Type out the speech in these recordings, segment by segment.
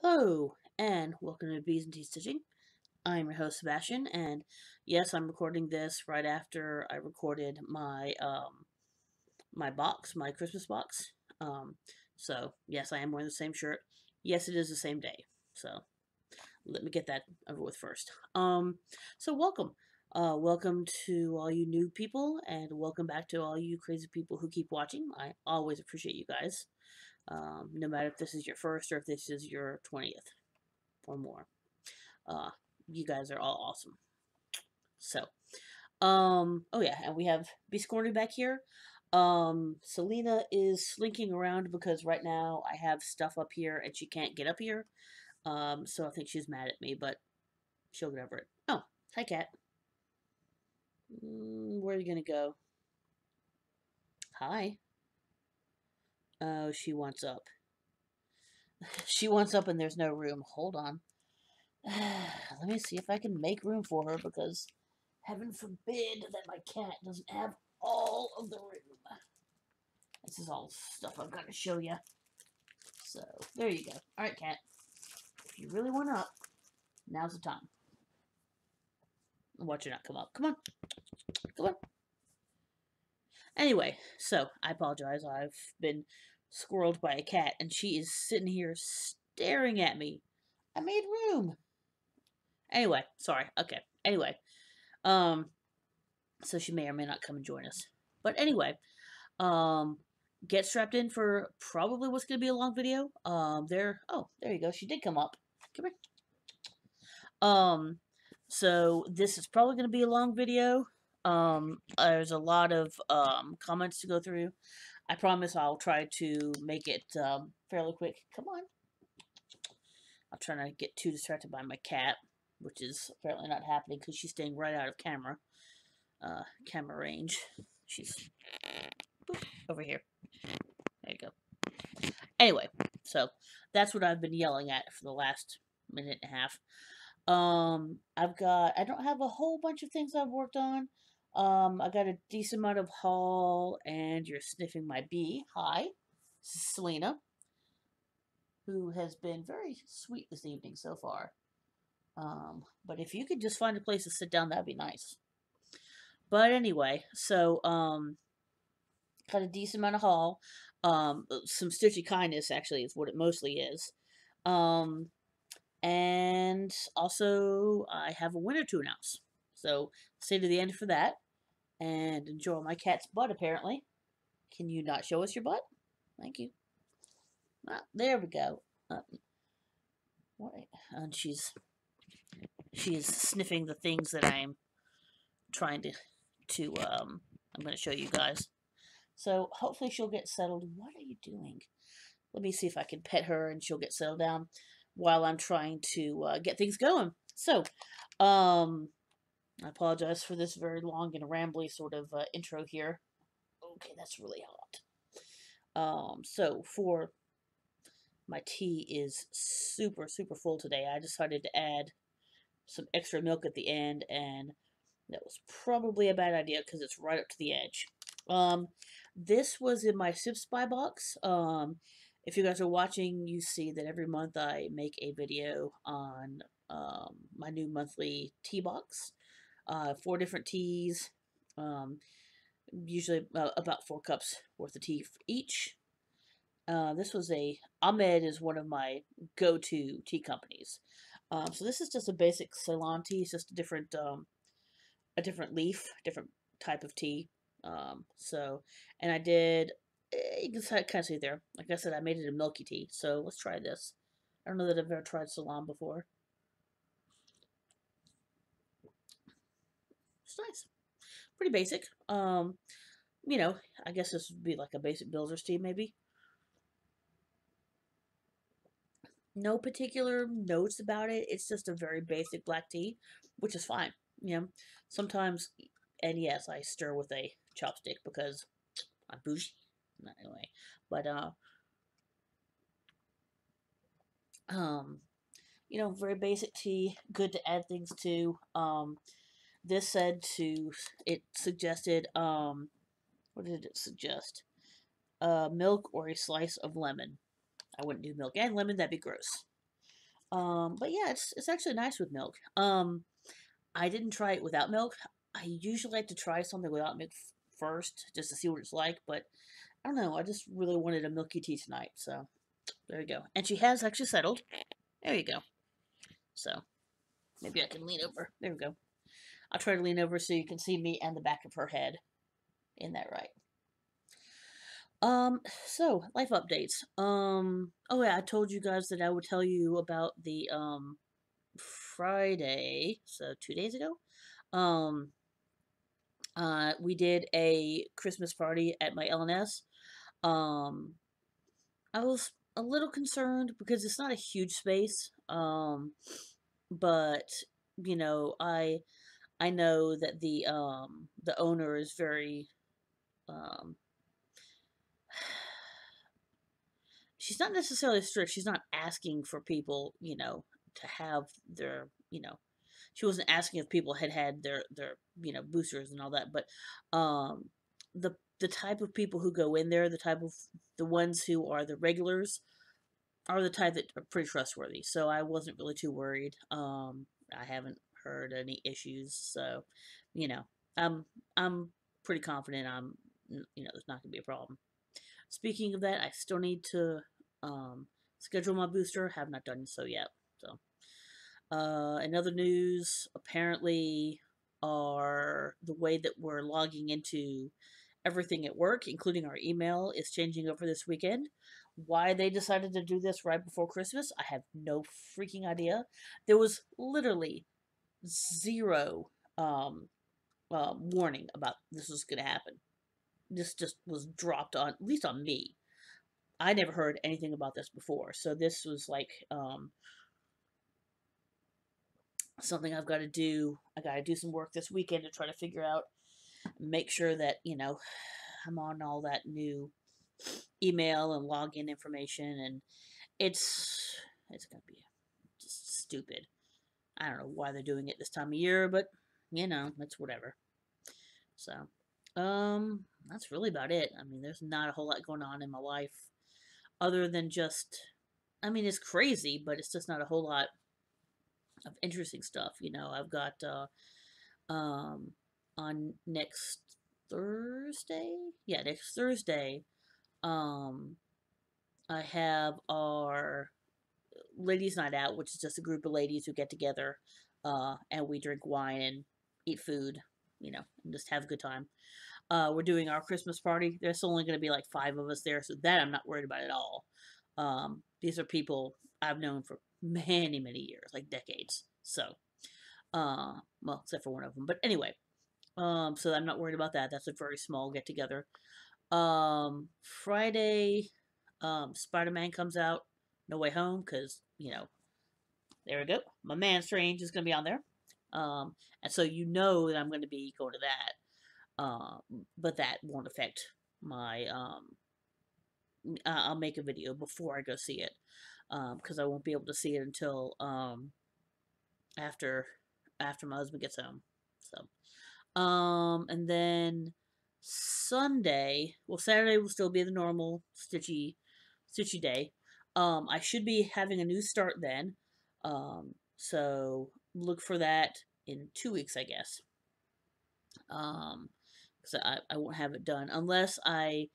Hello, and welcome to Bees and Tea Stitching. I'm your host Sebastian, and yes, I'm recording this right after I recorded my Christmas box. Um, so yes, I am wearing the same shirt. Yes, it is the same day. So let me get that over with first. So welcome. Welcome to all you new people, and welcome back to all you crazy people who keep watching. I always appreciate you guys. No matter if this is your first or if this is your 20th or more. Uh, you guys are all awesome. So, oh yeah, and we have Biscorny back here. Selena is slinking around because right now I have stuff up here and she can't get up here. So I think she's mad at me, but she'll get over it. Oh, hi, cat. Where are you gonna go? Hi. Oh, she wants up. She wants up and there's no room. Hold on. Let me see if I can make room for her because heaven forbid that my cat doesn't have all of the room. This is all stuff I've got to show you. So, there you go. Alright, cat. If you really want up, now's the time. Watch her not come up. Come on. Come on. Anyway, so, I apologize. I've been squirreled by a cat, and she is sitting here staring at me. I made room. Anyway, sorry. Okay. Anyway, so she may or may not come and join us. But anyway, Um, get strapped in for probably what's going to be a long video. Oh, there you go. She did come up. Come here. So this is probably going to be a long video. There's a lot of, comments to go through. I promise I'll try to make it, fairly quick. Come on. I'm trying to get too distracted by my cat, which is apparently not happening because she's staying right out of camera range. She's over here. There you go. Anyway, so that's what I've been yelling at for the last minute and a half. I don't have a whole bunch of things I've worked on. I got a decent amount of haul, and you're sniffing my bee. Hi, this is Selena, who has been very sweet this evening so far. But if you could just find a place to sit down, that'd be nice. But anyway, so, got a decent amount of haul. Some stitchy kindness actually is what it mostly is. Um, and also I have a winner to announce. So stay to the end for that and enjoy my cat's butt. Apparently, can you not show us your butt? Thank you. Ah, there we go. What? And she's sniffing the things that I'm trying to I'm going to show you guys. So hopefully she'll get settled. What are you doing? Let me see if I can pet her and she'll get settled down while I'm trying to get things going. So, I apologize for this very long and rambly sort of intro here. Okay, that's really hot. So for my tea is super, super full today. I decided to add some extra milk at the end, and that was probably a bad idea because it's right up to the edge. This was in my Sip Spy box. If you guys are watching, you see that every month I make a video on my new monthly tea box. 4 different teas, usually about 4 cups worth of tea for each. This was Ahmed is one of my go-to tea companies. So this is just a basic Ceylon tea. It's just a different leaf, different type of tea. And I did, you can kind of see there. Like I said, I made it a milky tea. So let's try this. I don't know that I've ever tried Ceylon before. It's nice. Pretty basic. I guess this would be like a basic builder's tea, maybe. No particular notes about it. It's just a very basic black tea, which is fine. Sometimes, and yes, I stir with a chopstick because I'm bougie. Anyway, but very basic tea. Good to add things to. This it suggested what did it suggest? Milk or a slice of lemon. I wouldn't do milk and lemon, that'd be gross. But yeah, it's actually nice with milk. I didn't try it without milk. I usually like to try something without milk first, just to see what it's like. But I don't know. I just really wanted a milky tea tonight, so there you go. And she has actually settled. There you go. So maybe I can lean over. There we go. I'll try to lean over so you can see me and the back of her head. In that right? So life updates. Oh yeah, I told you guys that I would tell you about the Friday, so 2 days ago. Um, we did a Christmas party at my LNS. Um, I was a little concerned because it's not a huge space. But you know, I know that the owner is very um she's not necessarily strict. She's not asking for people, to have their, she wasn't asking if people had had their boosters and all that, but um the type of people who go in there, the ones who are the regulars are the type that are pretty trustworthy. So I wasn't really too worried. I haven't heard any issues, so you know, I'm pretty confident there's not going to be a problem. Speaking of that, I still need to schedule my booster. Have not done so yet. So, in other news, apparently, are the way that we're logging into everything at work, including our email, is changing over this weekend. Why they decided to do this right before Christmas, I have no freaking idea. There was literally zero warning about this was going to happen. This just was dropped on, at least on me. I never heard anything about this before, so this was like something I've got to do. I got to do some work this weekend to try to figure out, make sure that I'm on all that new email and login information, and it's gonna be just stupid. I don't know why they're doing it this time of year, but it's whatever. So, that's really about it. I mean, there's not a whole lot going on in my life other than just, I mean, it's crazy, but it's just not a whole lot of interesting stuff. I've got um on next Thursday. Yeah, next Thursday. Um, I have our ladies' night out, which is just a group of ladies who get together, and we drink wine and eat food, and just have a good time. We're doing our Christmas party. There's only going to be like 5 of us there, so that I'm not worried about at all. These are people I've known for many, many years, like decades. So, well, except for one of them. But anyway, so I'm not worried about that. That's a very small get together. Friday, Spider-Man comes out, No Way Home, because there we go. My man Strange is gonna be on there. And so that I'm gonna be going to that. But that won't affect my I'll make a video before I go see it. Because I won't be able to see it until after my husband gets home. So and then Saturday will still be the normal stitchy day. I should be having a new start then. So look for that in 2 weeks, I guess. So I won't have it done unless I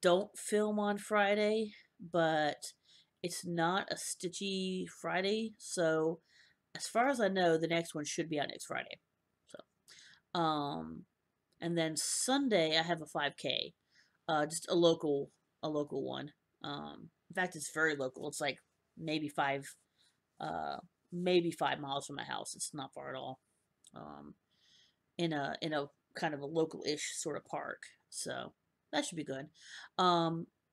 don't film on Friday, but it's not a stitchy Friday, so as far as I know, the next one should be out next Friday. So, and then Sunday I have a 5K, just a local one. In fact, it's very local. It's like maybe uh, maybe 5 miles from my house. It's not far at all. Um, in a kind of a local-ish sort of park. So that should be good.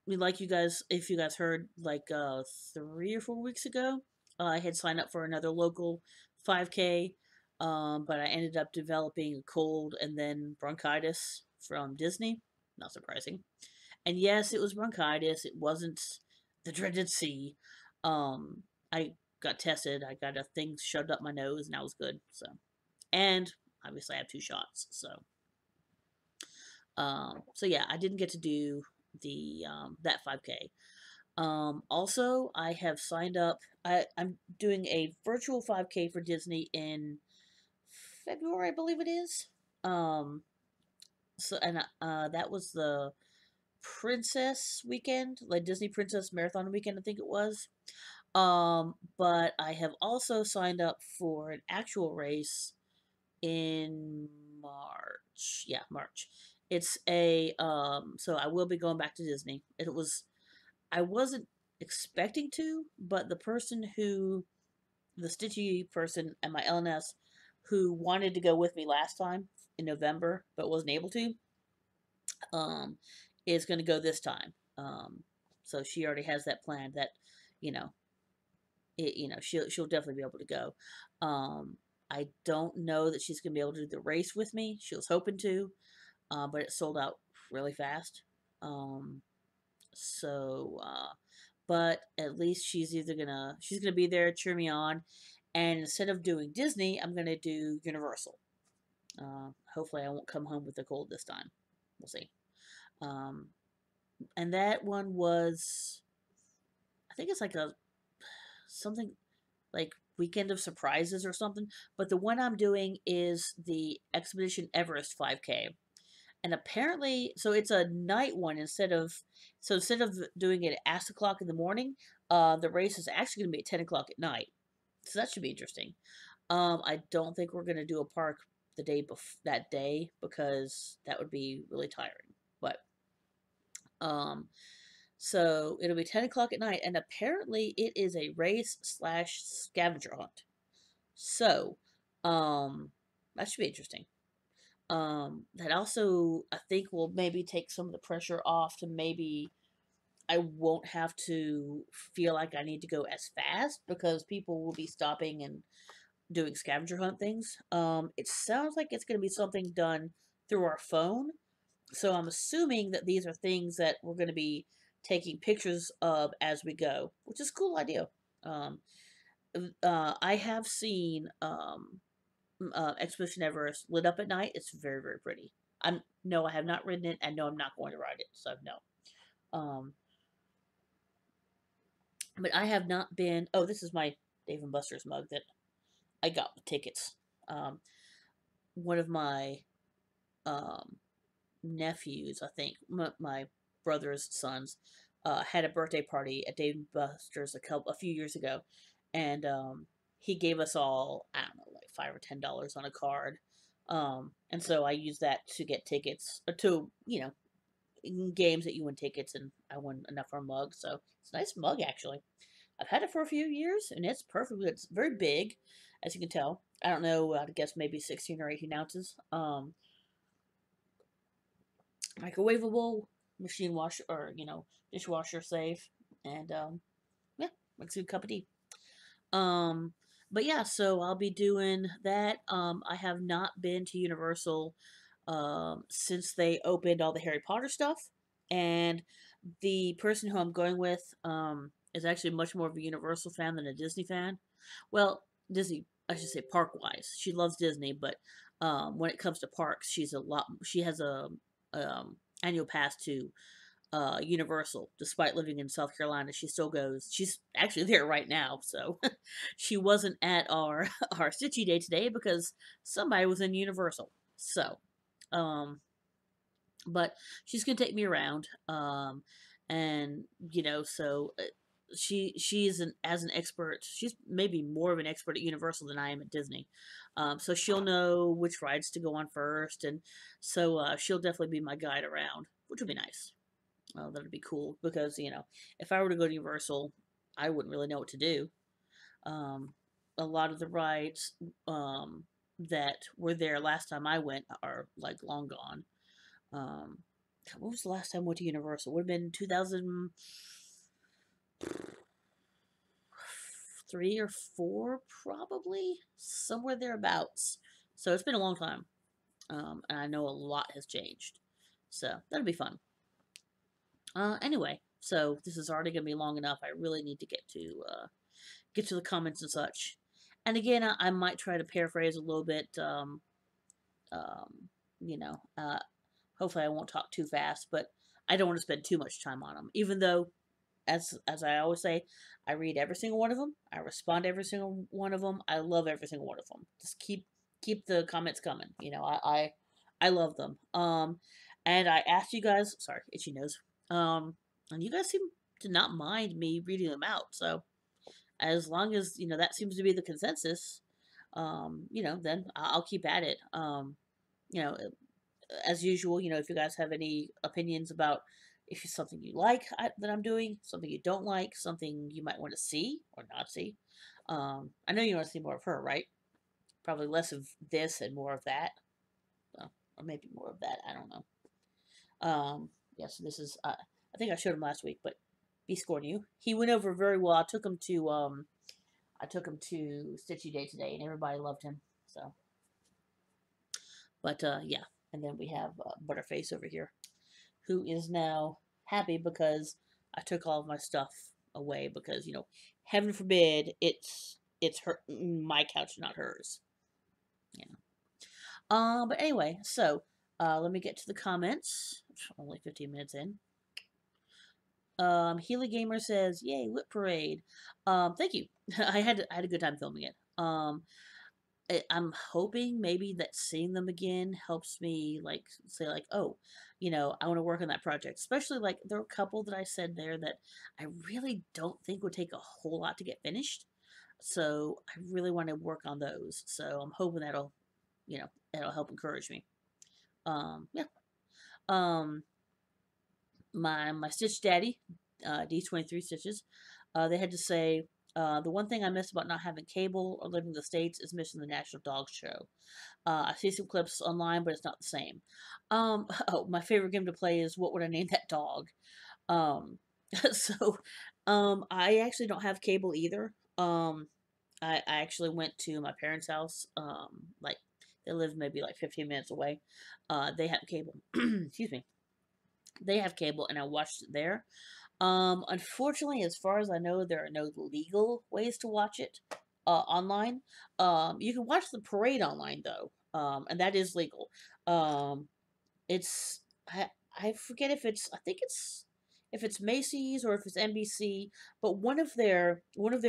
Like you guys, if you guys heard, like 3 or 4 weeks ago, I had signed up for another local 5K, but I ended up developing a cold and then bronchitis from Disney. Not surprising. And yes, it was bronchitis. It wasn't the dreaded C. I got tested. I got a thing shoved up my nose, and I was good. So, and obviously I have 2 shots. So yeah, I didn't get to do the that 5K. Also, I have signed up. I'm doing a virtual 5K for Disney in February, I believe it is. Um, that was the Princess weekend, like Disney Princess Marathon weekend, I think it was. But I have also signed up for an actual race in March. Yeah, March. It's a so I will be going back to Disney. I wasn't expecting to, but the stitchy person at my LNS who wanted to go with me last time in November but wasn't able to, um, is going to go this time. So she already has that plan that, you know, she'll definitely be able to go. I don't know that she's going to be able to do the race with me. She was hoping to, but it sold out really fast. Um, but at least she's gonna be there, cheer me on, and instead of doing Disney, I'm gonna do Universal. Hopefully, I won't come home with a cold this time. We'll see. Um, and that one was, I think it's like a something like Weekend of Surprises or something. But the one I'm doing is the Expedition Everest 5K. And apparently, so it's a night one instead of doing it at 8 o'clock in the morning, the race is actually going to be at 10 o'clock at night. So that should be interesting. I don't think we're going to do a park that day because that would be really tiring. But um, so it'll be 10 o'clock at night, and apparently it is a race slash scavenger hunt. So, that should be interesting. That also I think will maybe take some of the pressure off to maybe I won't have to feel like I need to go as fast because people will be stopping and doing scavenger hunt things. It sounds like it's going to be something done through our phone. So I'm assuming that these are things that we're going to be taking pictures of as we go, which is a cool idea. Um, I have seen Expedition Everest lit up at night. It's very, very pretty. No, I have not ridden it, and no, I'm not going to ride it. So no. But I have not been. Oh, this is my Dave and Buster's mug that I got with tickets. Um, One of my um nephews, I think, my brother's sons, had a birthday party at Dave and Buster's a few years ago, and he gave us all, I don't know, like $5 or $10 on a card. And so I used that to get tickets to games that you win tickets, and I won enough for a mug. So it's a nice mug actually. I've had it for a few years, and it's perfect. It's very big, as you can tell. I don't know. I'd guess maybe 16 or 18 ounces. Microwavable, machine wash, or dishwasher safe, and yeah, makes a good cup of tea. Um, but yeah, so I'll be doing that. I have not been to Universal since they opened all the Harry Potter stuff, and the person who I'm going with is actually much more of a Universal fan than a Disney fan. Well, Disney, I should say, park wise, she loves Disney, but when it comes to parks, She has a annual pass to Universal. Despite living in South Carolina, she still goes. She's actually there right now, so she wasn't at our our Stitchy Day today because somebody was in Universal. So, um, but she's gonna take me around, and she's as an expert. She's maybe more of an expert at Universal than I am at Disney. So she'll know which rides to go on first, and so she'll definitely be my guide around, which would be nice. That'd be cool because if I were to go to Universal, I wouldn't really know what to do. A lot of the rides that were there last time I went are like long gone. Um, what was the last time I went to Universal? Would have been 2003 or four, probably somewhere thereabouts. So it's been a long time, and I know a lot has changed. So that'll be fun. Anyway, so this is already going to be long enough. I really need to get to the comments and such. And again, I might try to paraphrase a little bit. Um, you know, uh, Hopefully I won't talk too fast, but I don't want to spend too much time on them. Even though as I always say, I read every single one of them. I respond to every single one of them. I love every single one of them. Just keep the comments coming. I love them. And I asked you guys, sorry, itchy nose. And you guys seem to not mind me reading them out. So as long as that seems to be the consensus, then I'll keep at it. You know, as usual, if you guys have any opinions about if it's something you like that I'm doing, something you don't like, something you might want to see or not see. I know you want to see more of her, right? Probably less of this and more of that, or maybe more of that. I don't know. Yeah. So this is. I think I showed him last week, but be scoring you. He went over very well. I took him to Stitchy Day today, and everybody loved him. So, but yeah. And then we have Butterface over here, who is now happy because I took all of my stuff away because heaven forbid it's her my couch, not hers. Yeah. But anyway, so let me get to the comments. Only 15 minutes in. Healy Gamer says, "Yay, Whip Parade." Thank you. I had a good time filming it. I'm hoping maybe that seeing them again helps me like say like, oh, I want to work on that project. Especially like there are a couple that I said there that I really don't think would take a whole lot to get finished. So I really want to work on those. So I'm hoping that'll help encourage me. Yeah. Um, my Stitch Daddy, D23 Stitches, they had to say. The one thing I miss about not having cable or living in the States is missing the National Dog Show. I see some clips online, but it's not the same. Oh, my favorite game to play is what would I name that dog? Um, so, I actually don't have cable either. I actually went to my parents' house. Like they live maybe like 15 minutes away. They have cable. Excuse me. They have cable, and I watched it there. Unfortunately, as far as I know, there are no legal ways to watch it online. You can watch the parade online though, and that is legal. Um, it's I forget if it's I think it's if it's Macy's or if it's NBC, but one of their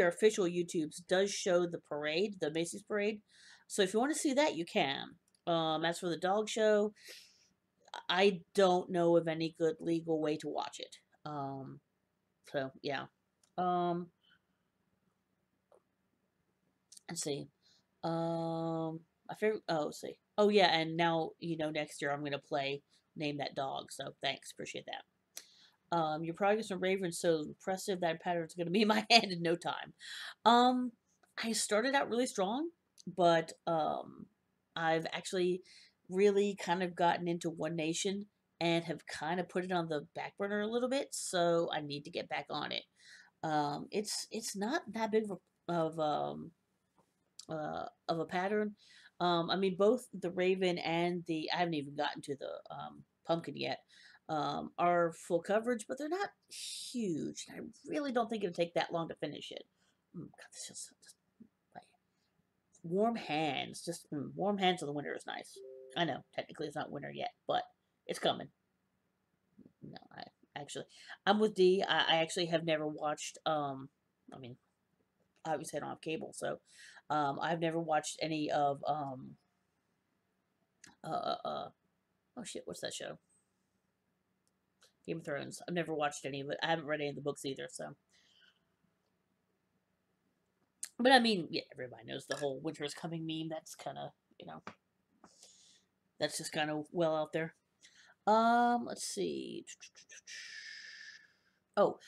official YouTubes does show the parade, the Macy's parade. So if you want to see that, you can. As for the dog show, I don't know of any good legal way to watch it. So yeah. Um, let's see. My favorite. Oh, let's see. Oh yeah, and now next year I'm gonna play Name That Dog. So thanks, appreciate that. Your progress on Raven is so impressive that pattern's gonna be in my hand in no time. Um, I started out really strong, but I've actually really kind of gotten into One Nation and have kind of put it on the back burner a little bit. So I need to get back on it. It's not that big of a pattern. I mean, both the Raven and the I haven't even gotten to the pumpkin yet. Are full coverage, but they're not huge. I really don't think it'll take that long to finish it. God, this just like, warm hands. Just warm hands in the winter is nice. I know technically it's not winter yet, but it's coming. No, I actually I'm with D. I actually have never watched. I mean, obviously I don't have cable, so I've never watched any of uh, uh, uh oh shit, what's that show? Game of Thrones. I've never watched any of it. I haven't read any of the books either, so. But I mean, yeah, everybody knows the whole winter is coming meme. That's kind of that's just kind of well out there. Let's see. Oh,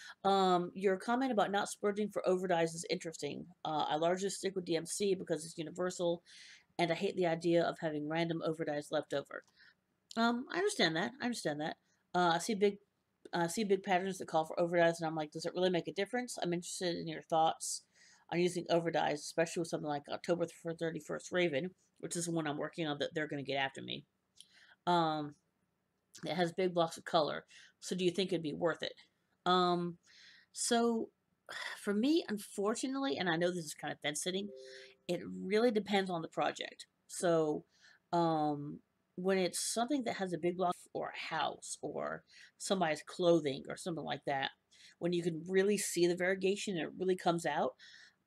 your comment about not splurging for overdyes is interesting. I largely stick with DMC because it's universal, and I hate the idea of having random overdyes left over. I understand that. I understand that. I see big patterns that call for overdyes, and I'm like, does it really make a difference? I'm interested in your thoughts on using overdyes, especially with something like October 31st Raven, which is the one I'm working on that they're going to get after me. Um, it has big blocks of color. So do you think it'd be worth it? Um, so for me, unfortunately, and I know this is kind of fence sitting, it really depends on the project. So, um, when it's something that has a big block or a house or somebody's clothing or something like that, when you can really see the variegation and it really comes out,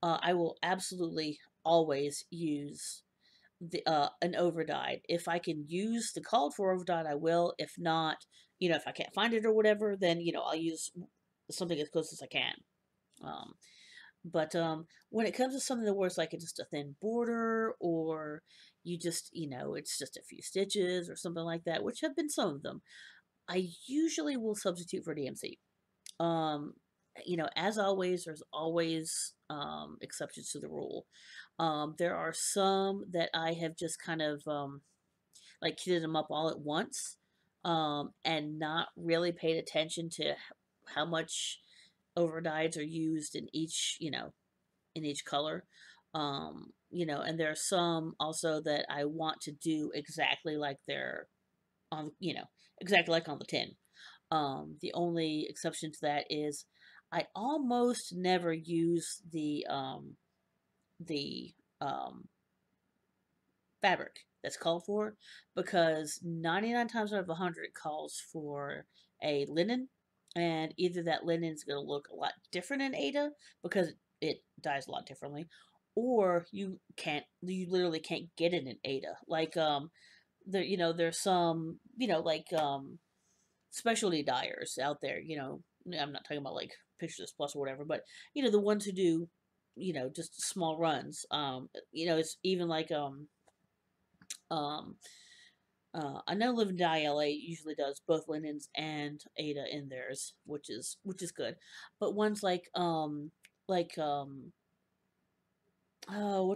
I will absolutely always use the an overdyed. If I can use the called for overdyed, I will. If not, if I can't find it or whatever, then I'll use something as close as I can. Um, but when it comes to something where it's like just a thin border, or you just it's just a few stitches or something like that, which have been some of them, I usually will substitute for DMC. Um, as always, there's always exceptions to the rule. There are some that I have just kind of like kitted them up all at once, and not really paid attention to how much overdyes are used in each, in each color. And there are some also that I want to do exactly like they're on, exactly like on the tin. The only exception to that is I almost never use the um, fabric that's called for, because 99 times out of 100 it calls for a linen, and either that linen is going to look a lot different in Ada because it dyes a lot differently, or you literally can't get it in Ada. Like there's some like specialty dyers out there. I'm not talking about like Pictures Plus or whatever, but the ones who do just small runs. It's even like um, I know Live and Die LA usually does both linens and Ada in theirs, which is good. But ones like oh, what's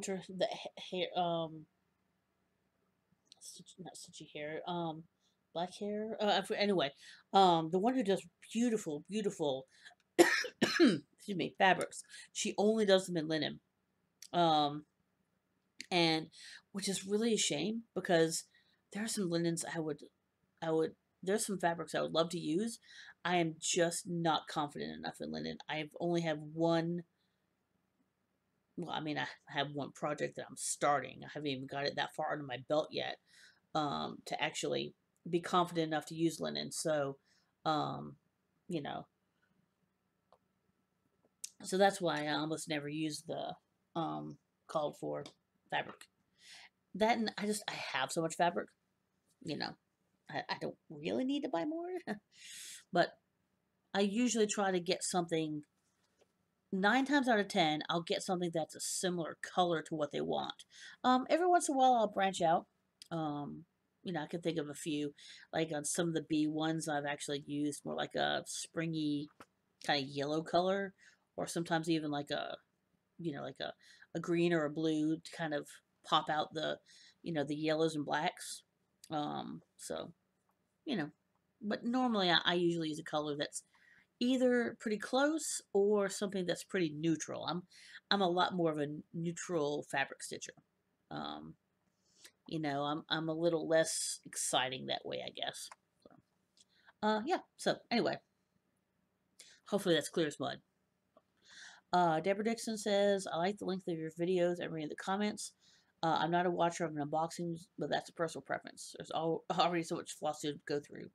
her the hair not stitchy hair black hair anyway, the one who does beautiful beautiful excuse me, fabrics. She only does them in linen. Um, and which is really a shame, because there are some linens I would there's some fabrics I would love to use. I am just not confident enough in linen. I've only have one. Well, I mean, I have one project that I'm starting. I haven't even got it that far under my belt yet, to actually be confident enough to use linen. So, um, you know, so that's why I almost never use the called for fabric. That, and I have so much fabric. You know, I don't really need to buy more, but I usually try to get something. 9 times out of 10, I'll get something that's a similar color to what they want. Every once in a while, I'll branch out. Um, I can think of a few, like on some of the B ones, I've actually used more like a springy kind of yellow color, or sometimes even like a green or a blue to kind of pop out the yellows and blacks. So you know, but normally I usually use a color that's either pretty close or something that's pretty neutral. I'm a lot more of a neutral fabric stitcher. Um, I'm a little less exciting that way, I guess. So, yeah. So anyway, hopefully that's clear as mud. Deborah Dixon says, I like the length of your videos. I read the comments. I'm not a watcher of unboxings, but that's a personal preference. There's already so much floss to go through.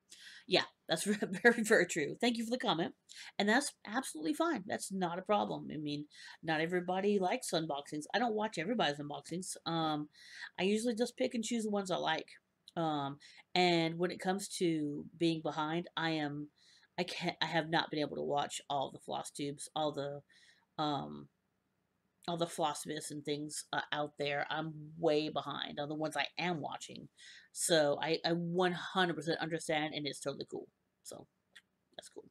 Yeah, that's very, very true. Thank you for the comment. And that's absolutely fine. That's not a problem. I mean, not everybody likes unboxings. I don't watch everybody's unboxings. I usually just pick and choose the ones I like. Um, and when it comes to being behind, I have not been able to watch all the floss tubes, um, all the Flossmas and things out there. I'm way behind on the ones I am watching. So I 100% understand, and it's totally cool. So that's cool.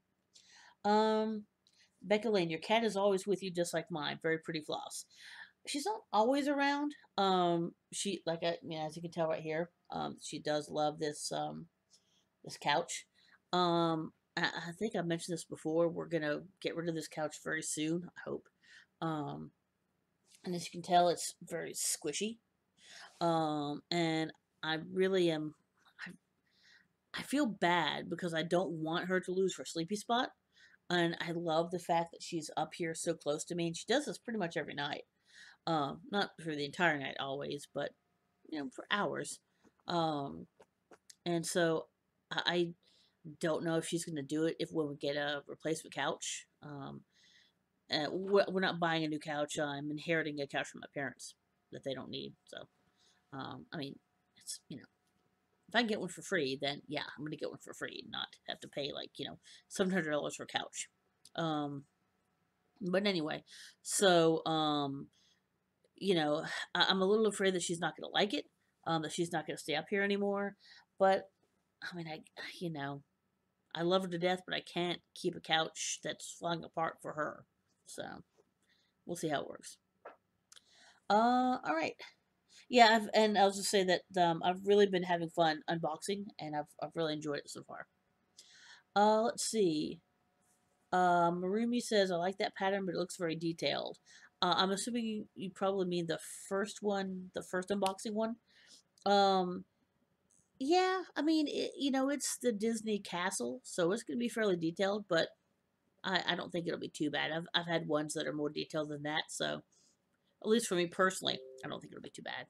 Becca Lane, your cat is always with you just like mine. Very pretty Floss. She's not always around. She, as you can tell right here, she does love this couch. I think I mentioned this before. We're gonna get rid of this couch very soon, I hope. Um, and as you can tell, it's very squishy. And I really am. I, I feel bad because I don't want her to lose her sleepy spot, and I love the fact that she's up here so close to me, and she does this pretty much every night. Not for the entire night always, but for hours. Um, and so I don't know if she's going to do it if when we get a replacement couch. We're not buying a new couch. I'm inheriting a couch from my parents that they don't need. So, I mean, it's, if I can get one for free, then yeah, I'm gonna get one for free, not have to pay like $700 for a couch. Um, but anyway, so I'm a little afraid that she's not gonna like it, that she's not gonna stay up here anymore. But I mean, you know, I love her to death, but I can't keep a couch that's falling apart for her. So we'll see how it works. All right. Yeah, and I was just say that I've really been having fun unboxing, and I've really enjoyed it so far. Let's see. Marumi says I like that pattern, but it looks very detailed. I'm assuming you probably mean the first one, the first unboxing one. Um, yeah, I mean, it's the Disney castle, so it's gonna be fairly detailed, but I don't think it'll be too bad. I've had ones that are more detailed than that, so at least for me personally, I don't think it'll be too bad.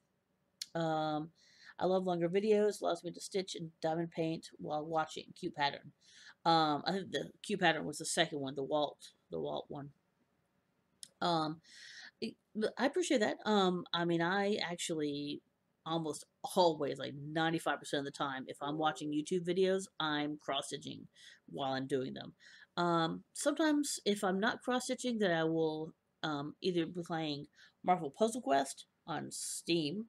I love longer videos. Allows me to stitch and diamond paint while watching. Cute pattern. I think the cute pattern was the second one, the Walt one. Um, I appreciate that. I mean, I actually almost always, like 95% of the time, if I'm watching YouTube videos, I'm cross stitching while I'm doing them. Sometimes if I'm not cross stitching, then I will either be playing Marvel Puzzle Quest on Steam,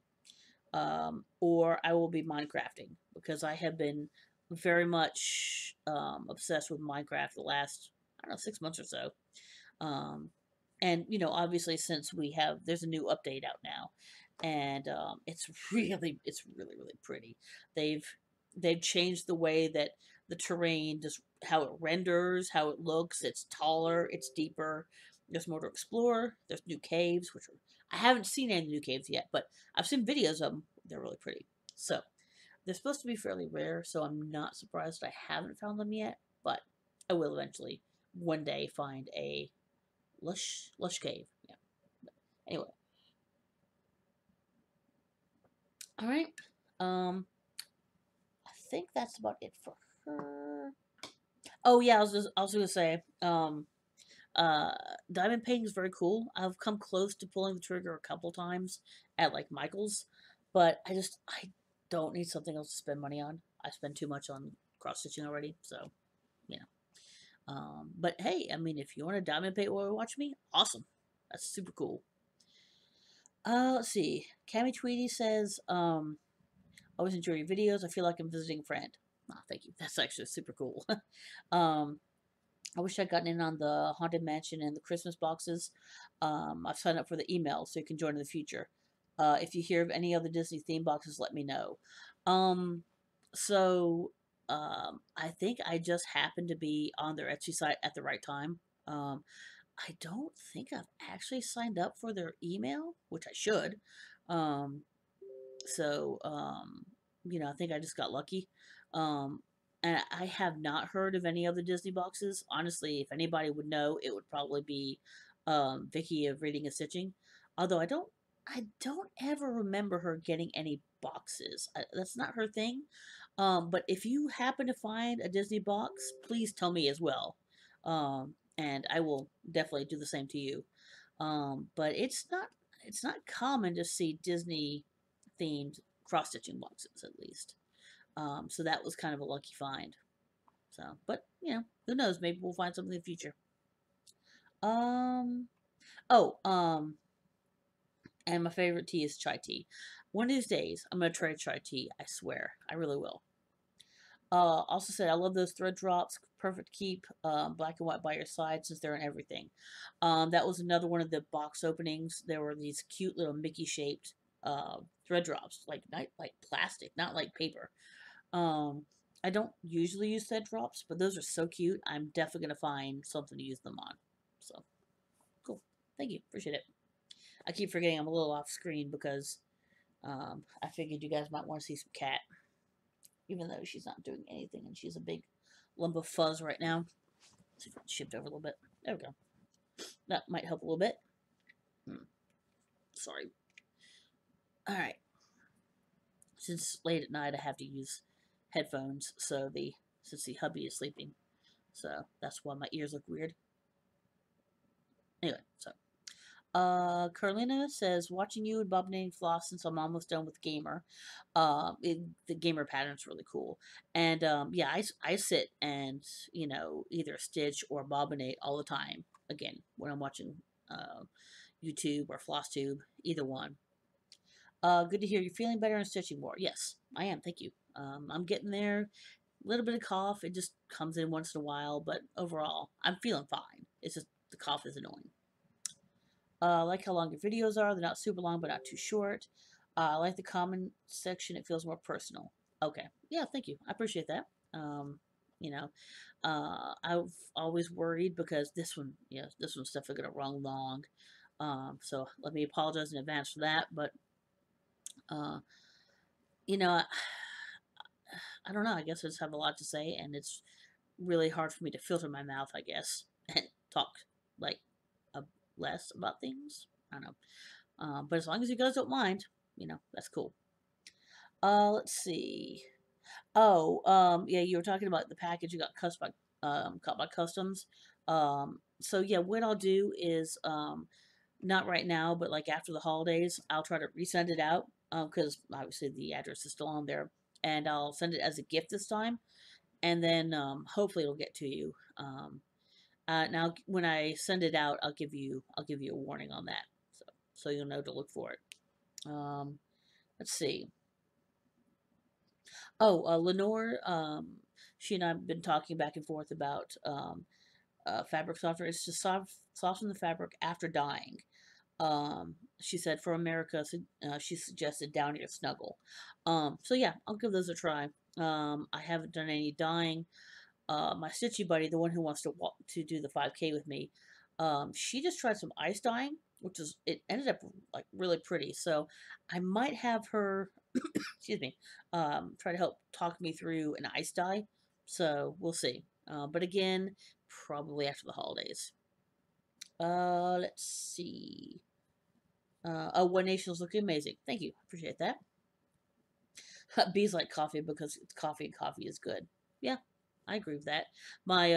or I will be Minecrafting because I have been very much obsessed with Minecraft the last, I don't know, 6 months or so. Um, and obviously, since there's a new update out now, and it's really pretty. They've they've changed the way that the terrain, just how it renders, how it looks. It's taller, it's deeper. There's more to explore. There's new caves, I haven't seen any new caves yet, but I've seen videos of them. They're really pretty. So they're supposed to be fairly rare, so I'm not surprised I haven't found them yet. But I will eventually one day find a lush cave. Yeah. Anyway, all right. I think that's about it for her. Oh yeah, I was gonna say, uh, diamond painting is very cool. I've come close to pulling the trigger a couple times at like Michael's, but I don't need something else to spend money on. I spend too much on cross stitching already, so you know. But hey, I mean, if you want to diamond paint while you watch me, awesome. That's super cool. Let's see. Cammy Tweedy says, always enjoy your videos. I feel like I'm visiting a friend. Oh, thank you. That's actually super cool. um, I wish I'd gotten in on the Haunted Mansion and the Christmas boxes. I've signed up for the email so you can join in the future. If you hear of any other Disney theme boxes, let me know. Um, so, I think I just happened to be on their Etsy site at the right time. I don't think I've actually signed up for their email, which I should. Um, so, I think I just got lucky. Um, and I have not heard of any other Disney boxes. Honestly, if anybody would know, it would probably be Vicky of Reading and Stitching. Although I don't ever remember her getting any boxes. That's not her thing. But if you happen to find a Disney box, please tell me as well. And I will definitely do the same to you. But it's not common to see Disney themed cross stitching boxes at least. So that was kind of a lucky find. So, but who knows? Maybe we'll find something in the future. Um. Oh. And my favorite tea is chai tea. One of these days, I'm gonna try chai tea. I swear, I really will. Also said I love those thread drops. Perfect keep. Black and white by your side since they're in everything. That was another one of the box openings. There were these cute little Mickey shaped thread drops, like not like plastic, not like paper. Um, I don't usually use thread drops, but those are so cute. I'm definitely gonna find something to use them on. So cool. Thank you. Appreciate it. I keep forgetting I'm a little off screen because I figured you guys might want to see some cat, even though she's not doing anything and she's a big lump of fuzz right now. Let's see if I can shift over a little bit. There we go. That might help a little bit. Sorry. All right. Since late at night, I have to use headphones, since the hubby is sleeping, so that's why my ears look weird. Anyway, so Carlina says, watching you and Bob Name Floss since I'm almost done with Gamer. The Gamer pattern's really cool. And yeah, I sit and, either stitch or bobinate all the time. Again, when I'm watching uh, YouTube or FlossTube, either one. Good to hear you're feeling better and stitching more. Yes, I am. Thank you. I'm getting there. A little bit of cough. It just comes in once in a while, but overall, I'm feeling fine. It's just the cough is annoying. I like how long your videos are. They're not super long, but not too short. I like the comment section. It feels more personal. Okay. Yeah, thank you. I appreciate that. You know, I've always worried because this one's definitely going to run long. So let me apologize in advance for that. But, uh, you know, I don't know. I guess I just have a lot to say, and it's really hard for me to filter my mouth, I guess, and talk like uh, less about things. I don't know. But as long as you guys don't mind, that's cool. Let's see. Oh, yeah, you were talking about the package you got caught by customs. So yeah, what I'll do is, not right now, but like after the holidays, I'll try to resend it out. Because obviously the address is still on there, and I'll send it as a gift this time, and then hopefully it'll get to you. Now when I send it out, I'll give you a warning on that, so you'll know to look for it. Um, let's see. Oh, Lenore, she and I have been talking back and forth about fabric softener. It's to soften the fabric after dyeing. She said for America, she suggested Down Your Snuggle. So yeah, I'll give those a try. I haven't done any dyeing. My stitchy buddy, the one who wants to walk to do the 5K with me, she just tried some ice dyeing, it ended up like really pretty. So I might have her, excuse me, try to help talk me through an ice dye. So we'll see. But again, probably after the holidays. Let's see. Oh, One Nation is looking amazing. Thank you. Appreciate that. Bees like coffee because it's coffee and coffee is good. Yeah, I agree with that. My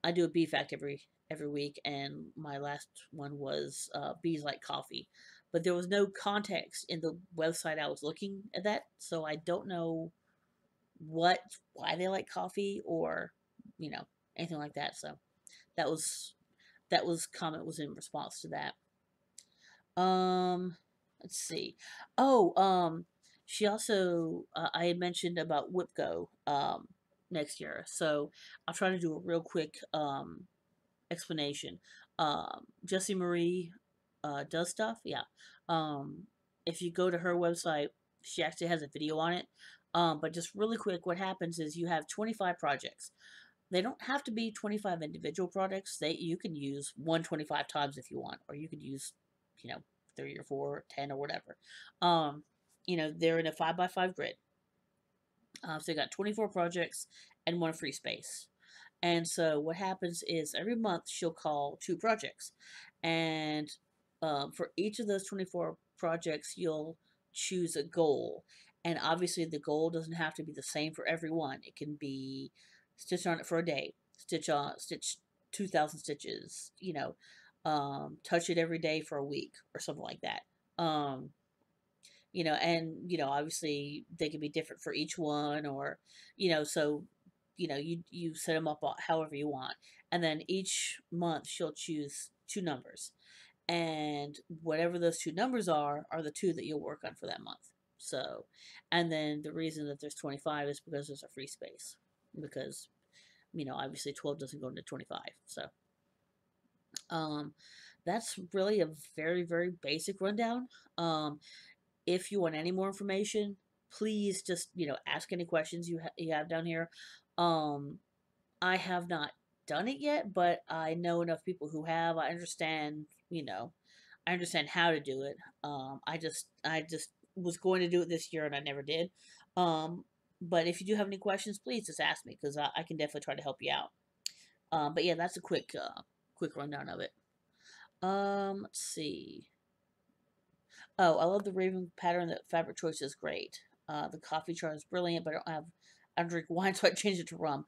I do a bee fact every week, and my last one was bees like coffee, but there was no context in the website I was looking at that, so I don't know what why they like coffee or you know anything like that. So that was comment was in response to that. Um, let's see. Oh, she also I had mentioned about Whipco next year, so I'll try to do a real quick explanation. Jessie Marie does stuff, yeah. Um, if you go to her website, she actually has a video on it. But just really quick, what happens is you have 25 projects. They don't have to be 25 individual products. You can use 125 times if you want, or you could use, you know, 3 or 4, or 10 or whatever. Um, they're in a 5x5 grid. So you got 24 projects and one free space. And so what happens is every month she'll call 2 projects. And for each of those 24 projects, you'll choose a goal. And obviously, the goal doesn't have to be the same for everyone. It can be stitch on it for a day, stitch 2,000 stitches, touch it every day for a week or something like that. Um, obviously they can be different for each one, or so you set them up however you want, and then each month she'll choose 2 numbers, and whatever those 2 numbers are the 2 that you'll work on for that month. So, and then the reason that there's 25 is because there's a free space, because obviously 12 doesn't go into 25. So um that's really a very, very basic rundown. If you want any more information, please just ask any questions you have down here. Um, I have not done it yet, but I know enough people who have. I understand how to do it. I just was going to do it this year and I never did. Um, but if you do have any questions, please just ask me, because I can definitely try to help you out. But yeah, that's a quick rundown of it. Let's see. Oh, I love the raven pattern. The fabric choice is great. The coffee chart is brilliant, but I don't drink wine, so I changed it to rum.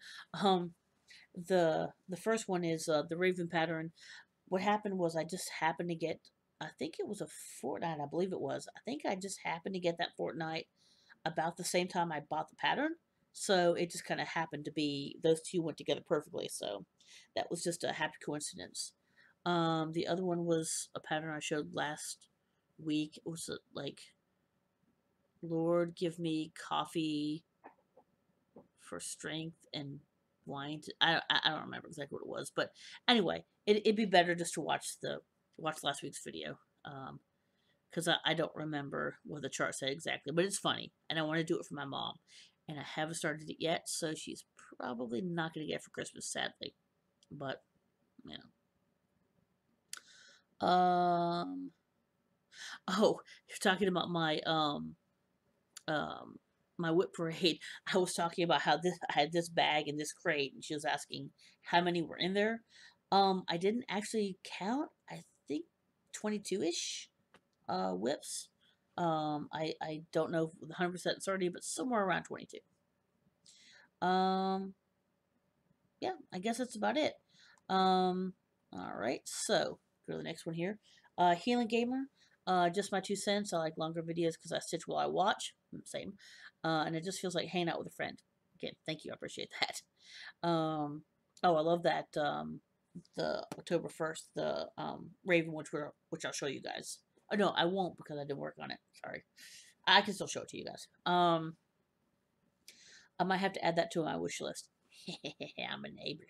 The first one is the raven pattern. what happened was I just happened to get, I think it was a fortnight, I believe it was. I think I just happened to get that fortnight about the same time I bought the pattern. So it just kind of happened to be those two went together perfectly. So that was just a happy coincidence. The other one was a pattern I showed last week. It was like, Lord, give me coffee for strength and wine. I don't remember exactly what it was, but anyway, it'd be better just to watch last week's video. Because I don't remember what the chart said exactly, but it's funny, and I want to do it for my mom, and I haven't started it yet, so she's probably not going to get it for Christmas, sadly. But you know, oh, you're talking about um my whip parade. I was talking about how this I had this bag and this crate, and she was asking how many were in there. I didn't actually count. I think 22 ish. Whips. I don't know 100% certainty, but somewhere around 22. Yeah, I guess that's about it. All right, so go to the next one here. Healing Gamer. Just my 2 cents. I like longer videos because I stitch while I watch. Same. And it just feels like hanging out with a friend. Again, thank you. I appreciate that. Oh, I love that. The October 1st, the Raven, which I'll show you guys. Oh no, I won't because I didn't work on it. Sorry. I can still show it to you guys. I might have to add that to my wish list. I'm a neighbor.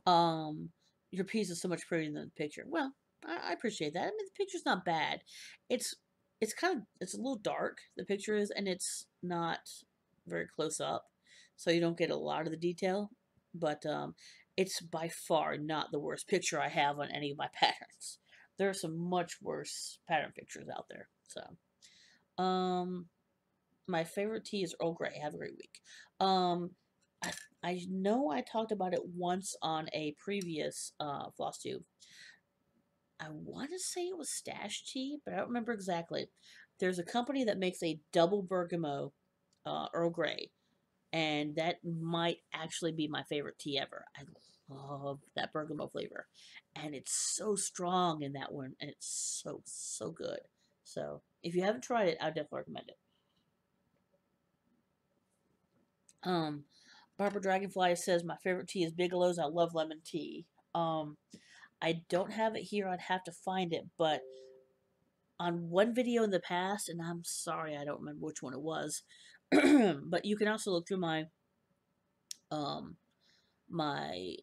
Um, your piece is so much prettier than the picture. Well, I appreciate that. I mean, the picture's not bad. It's it's a little dark. The picture is, and it's not very close up, so you don't get a lot of the detail. But it's by far not the worst picture I have on any of my patterns. There are some much worse pattern pictures out there. So, my favorite tea is Earl Grey. Have a great week. Um, I, I know I talked about it once on a previous floss tube. I want to say it was Stash Tea, but I don't remember exactly. There's a company that makes a double bergamot Earl Grey, and that might actually be my favorite tea ever. I love that bergamot flavor, and it's so strong in that one, and it's so good. So if you haven't tried it, I would definitely recommend it. Um, Barbara Dragonfly says my favorite tea is Bigelow's. I love lemon tea. Um, I don't have it here. I'd have to find it, but on one video in the past, and I'm sorry I don't remember which one it was, but you can also look through um my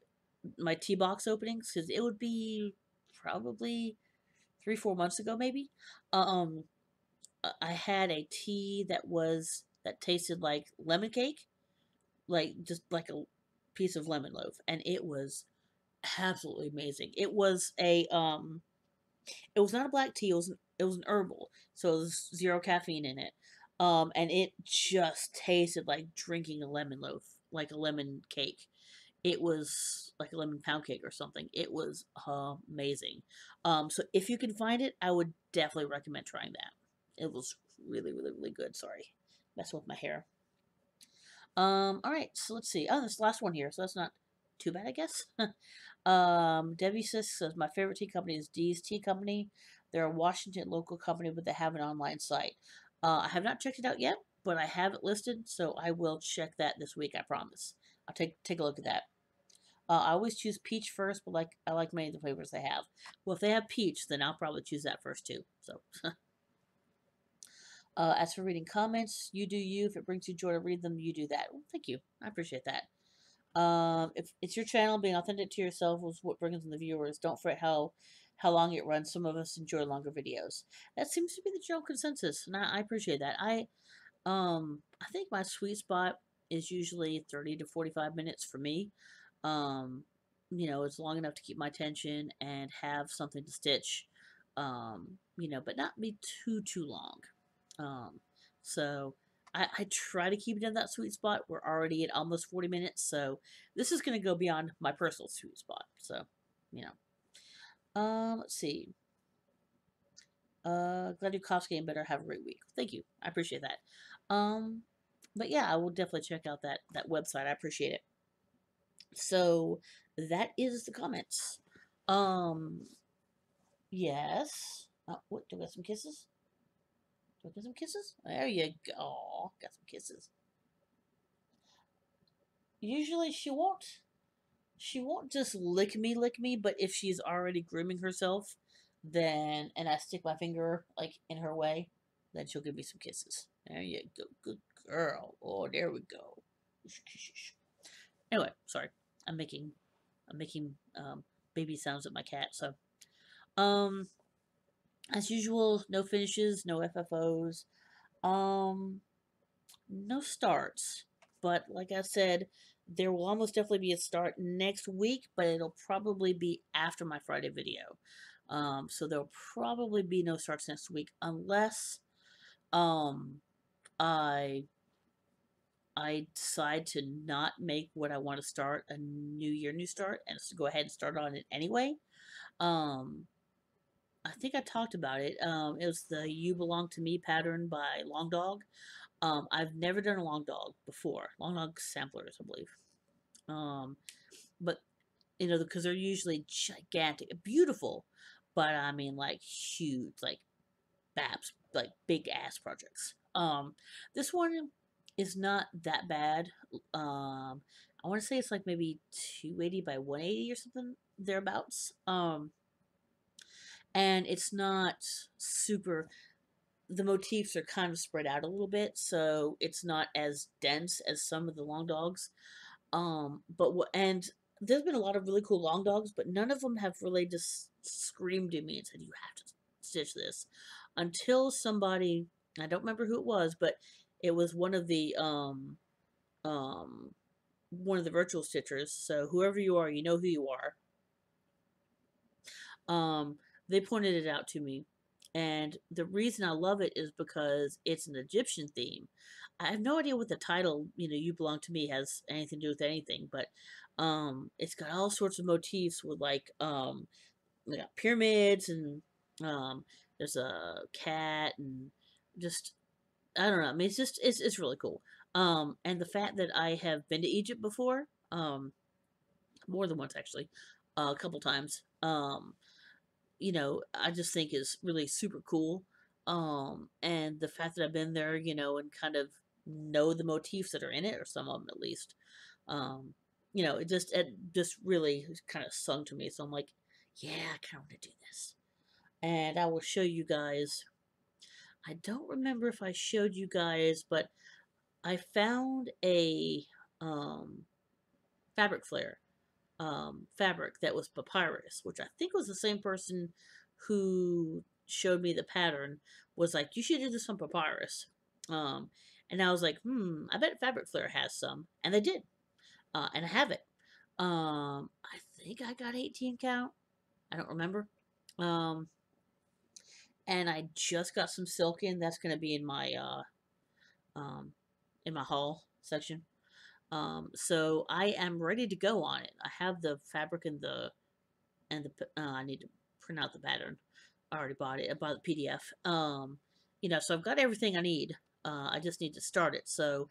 my tea box openings because it would be probably 3-4 months ago maybe. Um, I had a tea that tasted like lemon cake, like just like a piece of lemon loaf, and it was absolutely amazing. It was not a black tea. It was an herbal, so it was zero caffeine in it. And it just tasted like drinking a lemon loaf, like a lemon cake. It was like a lemon pound cake or something. It was amazing. So if you can find it, I would definitely recommend trying that. It was really good. Sorry, messing with my hair. All right, so let's see. Oh, this last one here, so that's not too bad, I guess. Debbie says my favorite tea company is Dee's Tea Company. They're a Washington local company, but they have an online site. I have not checked it out yet, but I have it listed, so I will check that this week. I promise. I'll take a look at that. I always choose peach first, but I like many of the flavors they have. Well, if they have peach, then I'll probably choose that first too. So. As for reading comments, you do you. If it brings you joy to read them, you do that. Well, thank you. I appreciate that. If it's your channel, being authentic to yourself is what brings in the viewers. Don't fret how long it runs. Some of us enjoy longer videos. That seems to be the general consensus, and I appreciate that. I think my sweet spot is usually 30 to 45 minutes for me. Um, it's long enough to keep my attention and have something to stitch. But not be too long. Um, so I try to keep it in that sweet spot. We're already at almost 40 minutes, so this is going to go beyond my personal sweet spot. So, you let's see. Glad your cough's getting better. Have a great week. Thank you. I appreciate that. But yeah, I will definitely check out that website. I appreciate it. So that is the comments. Um, yes. What, do I got some kisses? Do I get some kisses? There you go. Aw, got some kisses. Usually she won't just lick me, but if she's already grooming herself, then, and I stick my finger, like, in her way, then she'll give me some kisses. There you go. Good girl. Oh, there we go. Anyway, sorry. I'm making baby sounds at my cat, so um as usual, no finishes, no FFOs. Um no starts. But like I said, there will almost definitely be a start next week, but it'll probably be after my Friday video. So there'll probably be no starts next week unless um, I I decide to not make what I want to start a new year, new start, and go ahead and start on it anyway. Um, I think I talked about it. It was the "You Belong to Me" pattern by Long Dog. I've never done a long dog before. Long dog samplers, I believe. Um, but you know, because they're usually gigantic, beautiful, but I mean like huge, like babs, like big ass projects. This one is not that bad. I want to say it's like maybe 280 by 180 or something thereabouts. And it's not super. The motifs are kind of spread out a little bit, so it's not as dense as some of the long dogs. But what and there's been a lot of really cool long dogs, but none of them have really just screamed at me and said you have to stitch this until somebody, I don't remember who it was, but it was um one of the virtual stitchers. So whoever you are, you know who you are. Um, they pointed it out to me. And the reason I love it is because it's an Egyptian theme. I have no idea what the title, "You Belong to Me" has anything to do with anything, but it's got all sorts of motifs with like we got pyramids and there's a cat and just I don't know. I mean it's just it's really cool. And the fact that I have been to Egypt before, more than once actually, a couple times. I just think is really super cool. And the fact that I've been there, and kind of know the motifs that are in it, or some of them at least, um, it just really kind of sung to me. So I'm like, yeah, I kind of want to do this. And I will show you guys. I don't remember if I showed you guys, but I found a um, fabric flare fabric that was papyrus, which I think was the same person who showed me the pattern, was like, you should do this on papyrus. Um, and I was like, I bet Fabric Flare has some. And they did. And I have it. I think I got 18 count. I don't remember. Um, and I just got some silk in. That's going to be in my haul section. So I am ready to go on it. I have the fabric and I need to print out the pattern. I already bought it. I bought the PDF. So I've got everything I need. I just need to start it. So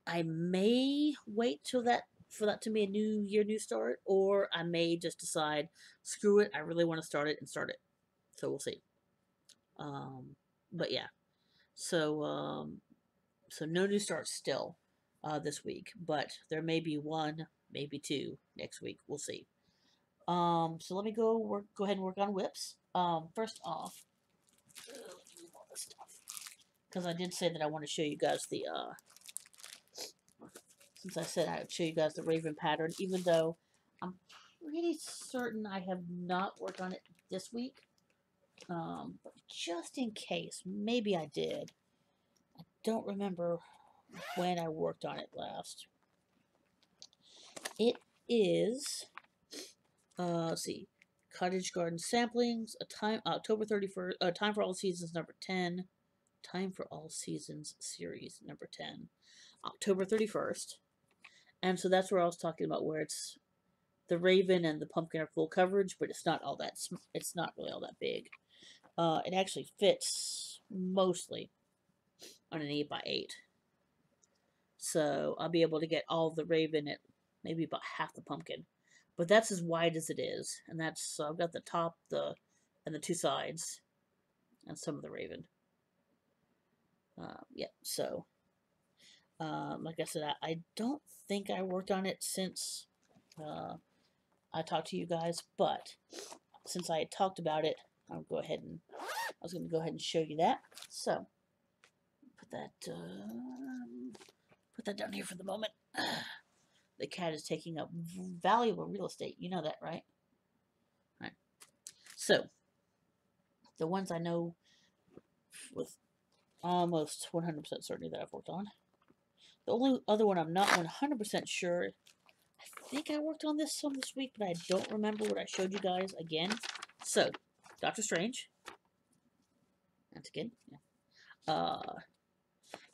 I may wait till that for that to be a new year, new start, or I may just decide, screw it, I really want to start it and start it. So we'll see. But yeah, so no new starts still this week, but there may be one, maybe two next week. We'll see. So let me go ahead and work on whips. First off, move all this stuff because I did say that I want to show you guys since I said I would show you guys the Raven pattern, even though I'm pretty certain I have not worked on it this week. But just in case, maybe I did. I don't remember when I worked on it last. It is, let's see, Cottage Garden Samplings, October 31st, Time for All Seasons number 10, Time for All Seasons series number 10, October 31st. And so that's where I was talking about where it's the raven and the pumpkin are full coverage, but it's not it's not really all that big. It actually fits mostly on an 8x8. So I'll be able to get all of the raven at maybe about half the pumpkin. but that's as wide as it is, and that's so I've got the top, and the two sides, and some of the raven. Yeah, so like I said, I don't think I worked on it since I talked to you guys, but since I had talked about it, I was going to go ahead and show you that. So put that down here for the moment. The cat is taking up valuable real estate. You know that, right? All right. So the ones I know with almost 100% certainty that I've worked on. The only other one I'm not 100% sure. I think I worked on this some this week, but I don't remember what I showed you guys again. So, Doctor Strange. That's again. Yeah.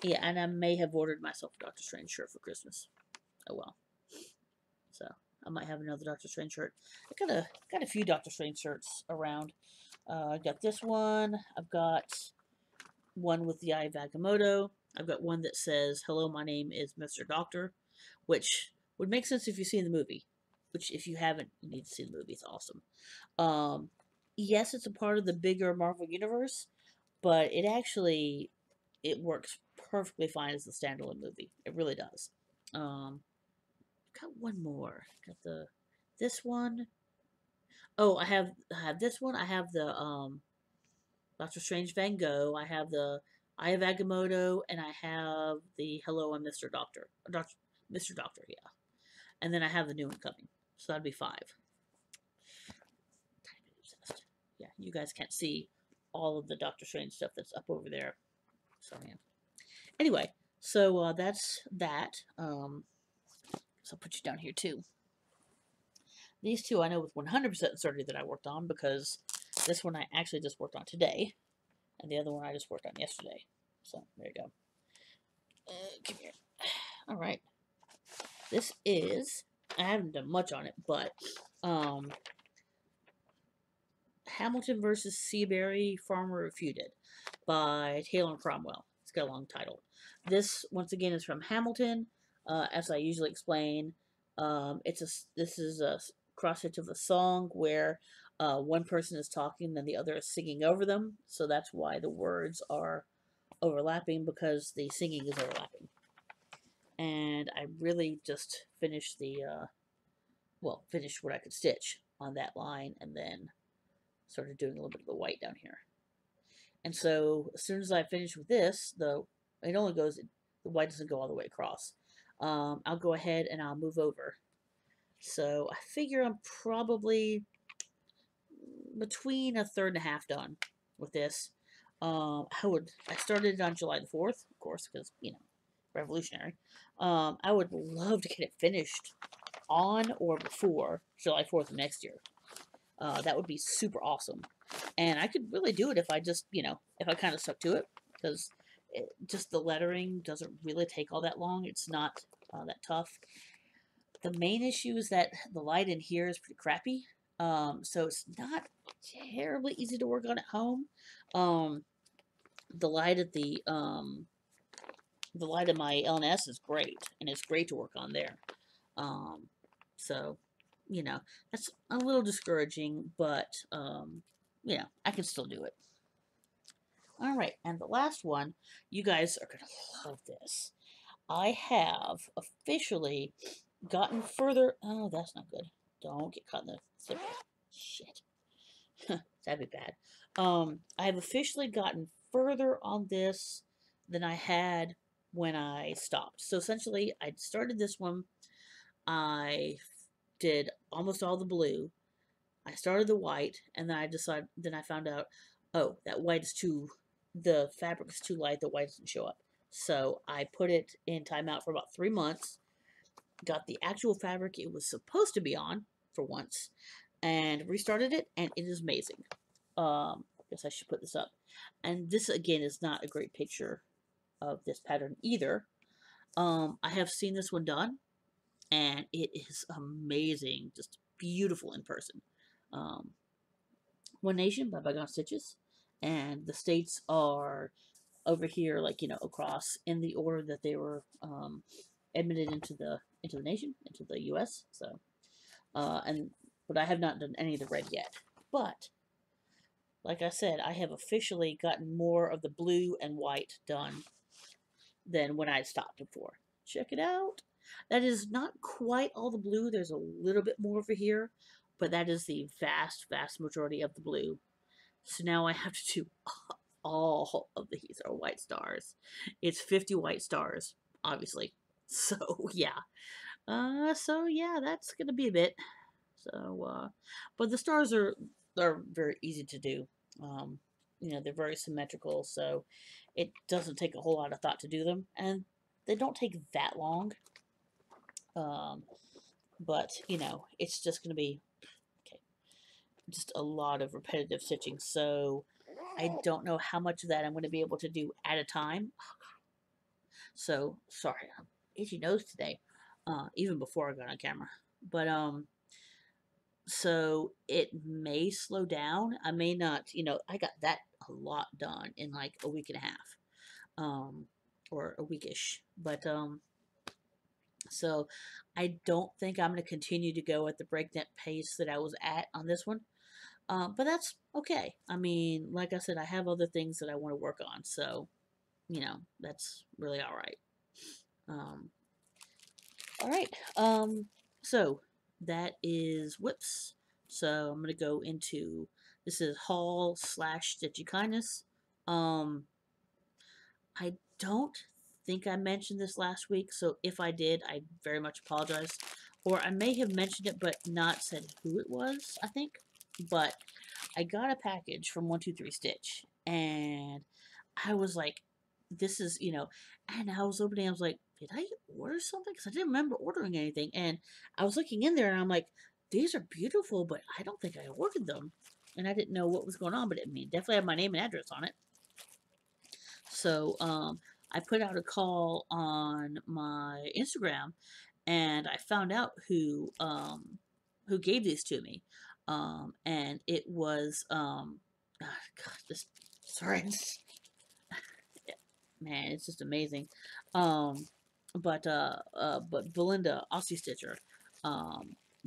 Yeah, and I may have ordered myself a Doctor Strange shirt for Christmas. Oh well. So I might have another Doctor Strange shirt. I got a few Doctor Strange shirts around. I got this one. I've got one with the Eye of Agamotto. I've got one that says, "Hello, my name is Mr. Doctor," which would make sense if you've seen the movie. Which, if you haven't, you need to see the movie. It's awesome. Yes, it's a part of the bigger Marvel universe, but it works perfectly fine as a standalone movie. It really does. Got one more. Got this one. Oh, I have this one. I have the Doctor Strange Van Gogh. I have the Eye of Agamotto, and I have the Hello, I'm Mr. Doctor. Mr. Doctor, yeah. And then I have the new one coming. So that'd be 5. Yeah, you guys can't see all of the Doctor Strange stuff that's up over there. So yeah. Anyway, so that's that. So I'll put you down here too. These two I know with 100% certainty that I worked on, because this one I actually just worked on today, and the other one I just worked on yesterday. So there you go. Come here. All right. This is, I haven't done much on it, but Hamilton versus Seabury Farmer Refuted by Taylor and Cromwell. It's got a long title. This, once again, is from Hamilton. As I usually explain, this is a cross stitch of a song where one person is talking, then the other is singing over them. So that's why the words are overlapping, because the singing is overlapping. And I really just finished finished what I could stitch on that line, and then started doing a little bit of the white down here. And so as soon as I finish with this, the white doesn't go all the way across. I'll go ahead and I'll move over. So I figure I'm probably between a third and a half done with this. I started it on July the 4th, of course, because, revolutionary. I would love to get it finished on or before July 4th of next year. That would be super awesome. And I could really do it if I just, if I kind of stuck to it, because just the lettering doesn't really take all that long. It's not that tough. The main issue is that the light in here is pretty crappy. So it's not terribly easy to work on at home. The light at the light of my LNS is great, and it's great to work on there. So, that's a little discouraging, but, I can still do it. All right, and the last one, you guys are going to love this. I have officially gotten further. Oh, that's not good. Don't get caught in the zipper. Shit. That'd be bad. I have officially gotten further on this than I had when I stopped. So essentially, I started this one. I did almost all the blue. I started the white, and then I found out, oh, that white is the fabric is too light, the white doesn't show up. So I put it in timeout for about 3 months, got the actual fabric it was supposed to be on for once, and restarted it, and it is amazing. I guess I should put this up. And this, again, is not a great picture of this pattern either. I have seen this one done, and it is amazing, just beautiful in person. One Nation by Gogh Stitches, and the states are over here, across in the order that they were admitted into the nation, into the U.S. So, But I have not done any of the red yet. But like I said, I have officially gotten more of the blue and white done than when I stopped before. Check it out. That is not quite all the blue. There's a little bit more over here, but that is the vast, vast majority of the blue. So now I have to do all of these are white stars. It's 50 white stars, obviously. So yeah. So yeah, that's gonna be a bit. So but the stars are very easy to do. Um, they're very symmetrical, so it doesn't take a whole lot of thought to do them, and they don't take that long. Um, but it's just gonna be okay, just a lot of repetitive stitching. So I don't know how much of that I'm going to be able to do at a time. So sorry, I'm itchy nose today, even before I got on camera. But so it may slow down. I may not. I got that a lot done in like a week and a half, or a weekish. But so I don't think I'm going to continue to go at the breakneck pace that I was at on this one. But that's okay. I mean, like I said, I have other things that I want to work on, so that's really all right. Um, all right. So that is whips. So I'm gonna go into this is haul slash stitchy kindness. I don't think I mentioned this last week, so if I did, I very much apologize. Or I may have mentioned it but not said who it was, I think. But I got a package from 123 Stitch, and I was like, this is, and I was opening, I was like, did I order something? Because I didn't remember ordering anything. And I was looking in there, and I'm like, these are beautiful, but I don't think I ordered them. And I didn't know what was going on, but it definitely had my name and address on it. So I put out a call on my Instagram, and I found out who gave these to me, and it was God, this sorry, man, it's just amazing. Um, but Belinda Aussie Stitcher,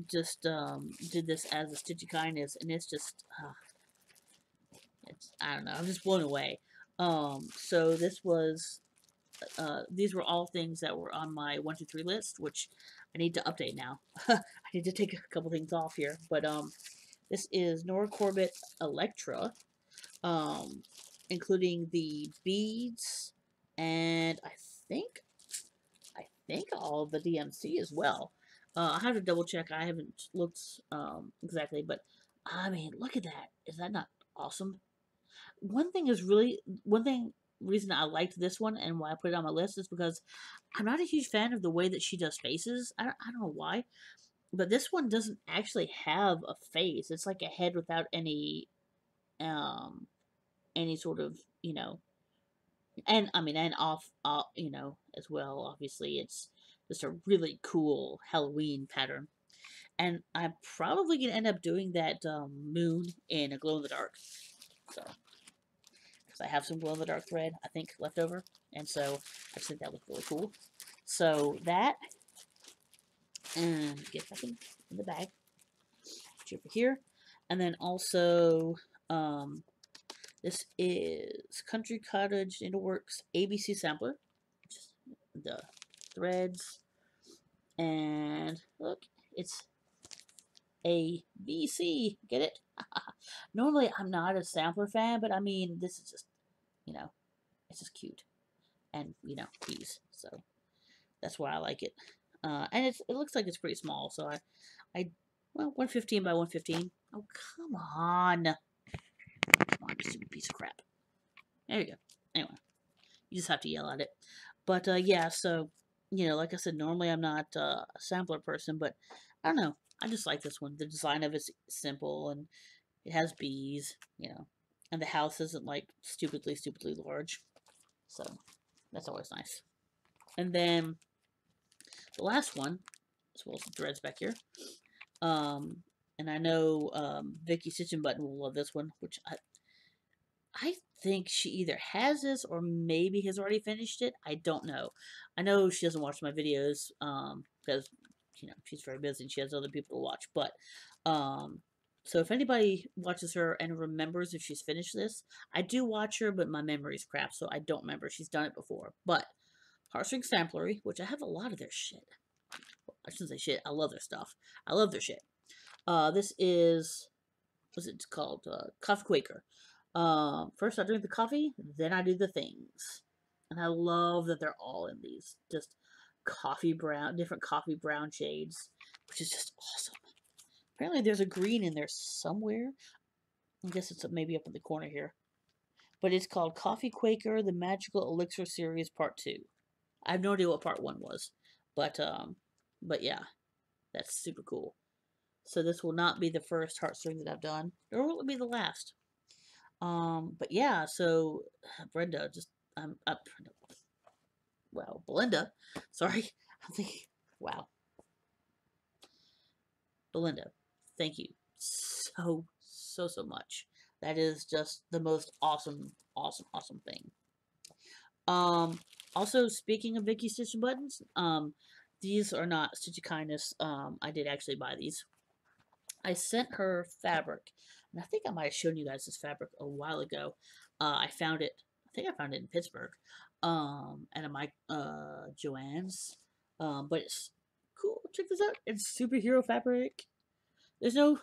just did this as a stitchy kindness, and it's just it's I don't know, I'm just blown away. So this was these were all things that were on my 1, 2, 3 list, which I need to update now. I need to take a couple things off here, but this is Nora Corbett Electra, um, including the beads, and think I think all the DMC as well. I have to double check. I haven't looked exactly, but I mean, look at that. Is that not awesome? One thing reason I liked this one and why I put it on my list is because I'm not a huge fan of the way that she does faces. I don't know why, but this one doesn't actually have a face. It's like a head without any sort of and I mean and off as well. Obviously, it's just a really cool Halloween pattern, and I'm probably gonna end up doing that moon in a glow in the dark. So because I have some glow in the dark thread I think left over, and so I just think that looks really cool. So that, and get back in the bag, put you over here, and then also this is Country Cottage Needleworks ABC sampler, just the threads, and look, it's ABC. Get it? Normally, I'm not a sampler fan, but I mean, this is just, it's just cute, and bees. So that's why I like it. And it looks like it's pretty small, so well, 115 by 115. Oh, come on, you stupid piece of crap. There you go. Anyway, you just have to yell at it. But yeah, so like I said, normally I'm not a sampler person, but I don't know. I just like this one. The design of it's simple, and it has bees, and the house isn't like stupidly large. So that's always nice. And then the last one, as well as the threads back here. And I know Vicky Stitching Button will love this one, which I think she either has this or maybe has already finished it. I don't know. I know she doesn't watch my videos because you know, she's very busy and she has other people to watch. But so if anybody watches her and remembers if she's finished this, I do watch her, but my memory's crap, so I don't remember she's done it before. But Heartstring Samplery, which I have a lot of their shit. I shouldn't say shit. I love their stuff. I love their shit. This is what's it called? Coffee Quaker. First I drink the coffee, then I do the things, and I love that they're all in these just coffee brown, different coffee brown shades, which is just awesome. Apparently, there's a green in there somewhere. I guess it's maybe up in the corner here. But it's called Coffee Quaker: The Magical Elixir Series Part 2. I have no idea what Part 1 was, but yeah, that's super cool. So this will not be the first heartstring that I've done, nor will it be the last. But yeah, so Brenda, just well, Belinda, sorry, I'm thinking, wow, Belinda, thank you so much. That is just the most awesome thing. Also, speaking of Vicky Stitch and Buttons, these are not Stitchy Kindness. I did actually buy these. I sent her fabric, and I think I might have shown you guys this fabric a while ago. I found it. I think I found it in Pittsburgh, at my Joann's. But it's cool. Check this out. It's superhero fabric. There's no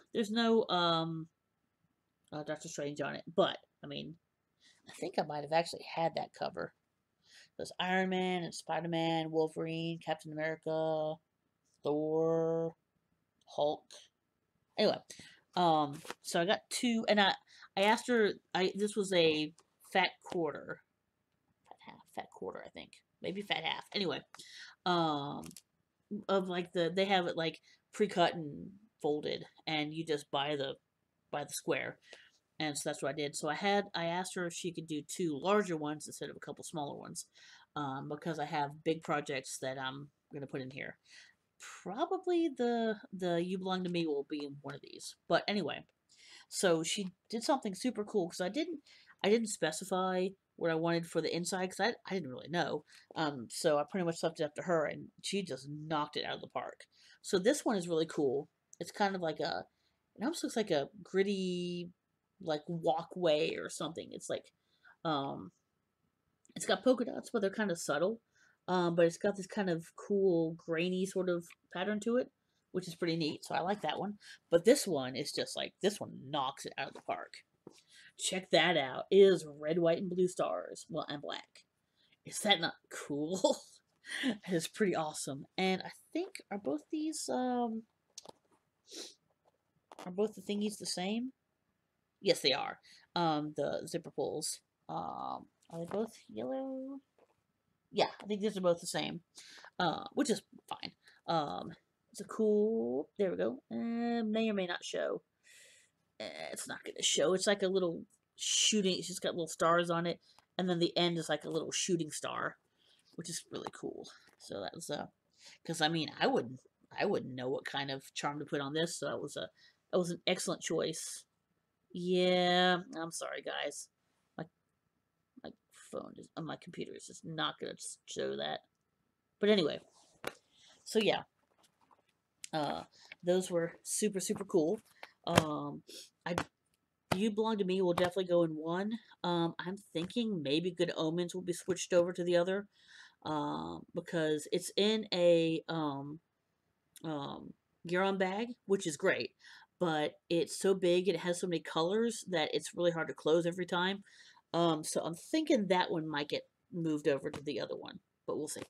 Doctor Strange on it, but I mean, I think I might have actually had that cover. There's Iron Man and Spider Man, Wolverine, Captain America, Thor, Hulk. Anyway, so I got two, and I asked her. This was a fat quarter, fat quarter, I think, maybe fat half. Anyway, of like they have it like pre-cut and folded, and you just buy the square, and so that's what I did. So I asked her if she could do two larger ones instead of a couple smaller ones, because I have big projects that I'm gonna put in here. Probably the You Belong to Me will be in one of these. But anyway, so she did something super cool because I didn't specify what I wanted for the inside because I didn't really know. So I pretty much left it up to her, and she just knocked it out of the park. So this one is really cool. It's kind of like it almost looks like a gritty, like walkway or something. It's like, um, it's got polka dots, but they're kind of subtle. But it's got this kind of cool, grainy sort of pattern to it, which is pretty neat. So I like that one. But this one is just like, this one knocks it out of the park. Check that out. It is red, white, and blue stars. Well, and black. Is that not cool? It is pretty awesome. And I think, are both the thingies the same? Yes, they are. The zipper pulls. Are they both yellow? Yeah, I think these are both the same. Which is fine. It's a cool. There we go. May or may not show. It's not gonna show. It's like a little shooting. It's just got little stars on it, and then the end is like a little shooting star, which is really cool. So that was because I mean I wouldn't know what kind of charm to put on this. So that was an excellent choice. Yeah, I'm sorry guys. My my phone is on my computer is just not gonna show that. But anyway, so yeah, those were super cool. I You Belong to Me will definitely go in one. I'm thinking maybe Good Omens will be switched over to the other, because it's in a Garon bag, which is great, but it's so big and it has so many colors that it's really hard to close every time. So I'm thinking that one might get moved over to the other one, but we'll see.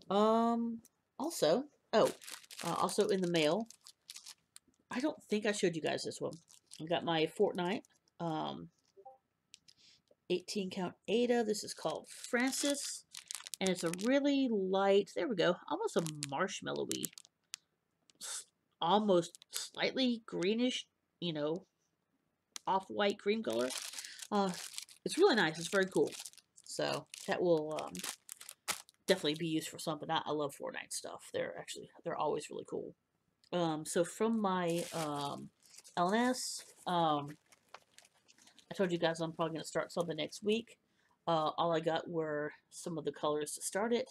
Also, also in the mail, I don't think I showed you guys this one. I got my Fortnite, 18 count Ada. This is called Francis, and it's a really light, there we go, almost a marshmallowy, almost slightly greenish, you know, off-white cream color. It's really nice. It's very cool. So that will definitely be used for something. I love Fortnite stuff. They're always really cool. So from my LNS, I told you guys I'm probably going to start something next week. All I got were some of the colors to start it.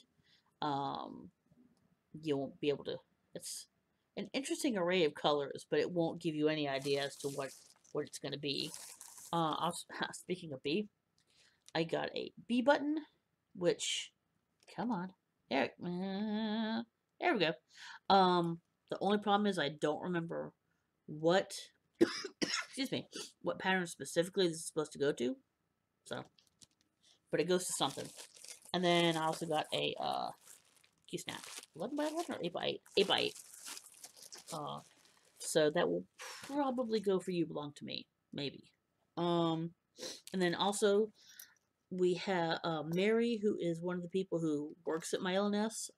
you won't be able to. It's an interesting array of colors, but it won't give you any idea as to what it's going to be. Speaking of bee, I got a bee button, which, come on, there we go. The only problem is I don't remember what, excuse me, what pattern specifically this is supposed to go to. So, but it goes to something. And then I also got a key snap, 11 by 11 or 8 by 8, 8 by 8. So that will probably go for You Belong to Me, maybe. And then also we have Mary, who is one of the people who works at my LNS.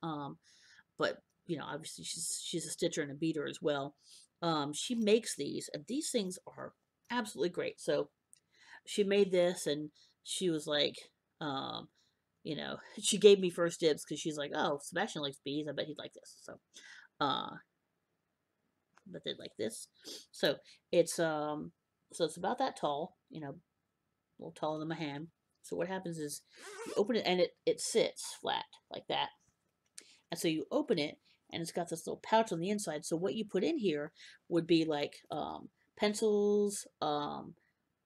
But you know, obviously she's a stitcher and a beater as well. She makes these, and these things are absolutely great. So she made this, and she was like, you know, she gave me first dibs because she's like, oh, Sebastian likes bees. I bet he'd like this. So, but they like this. So it's about that tall, you know, a little taller than my hand. So what happens is you open it and it sits flat like that. And so you open it and it's got this little pouch on the inside. So what you put in here would be like pencils,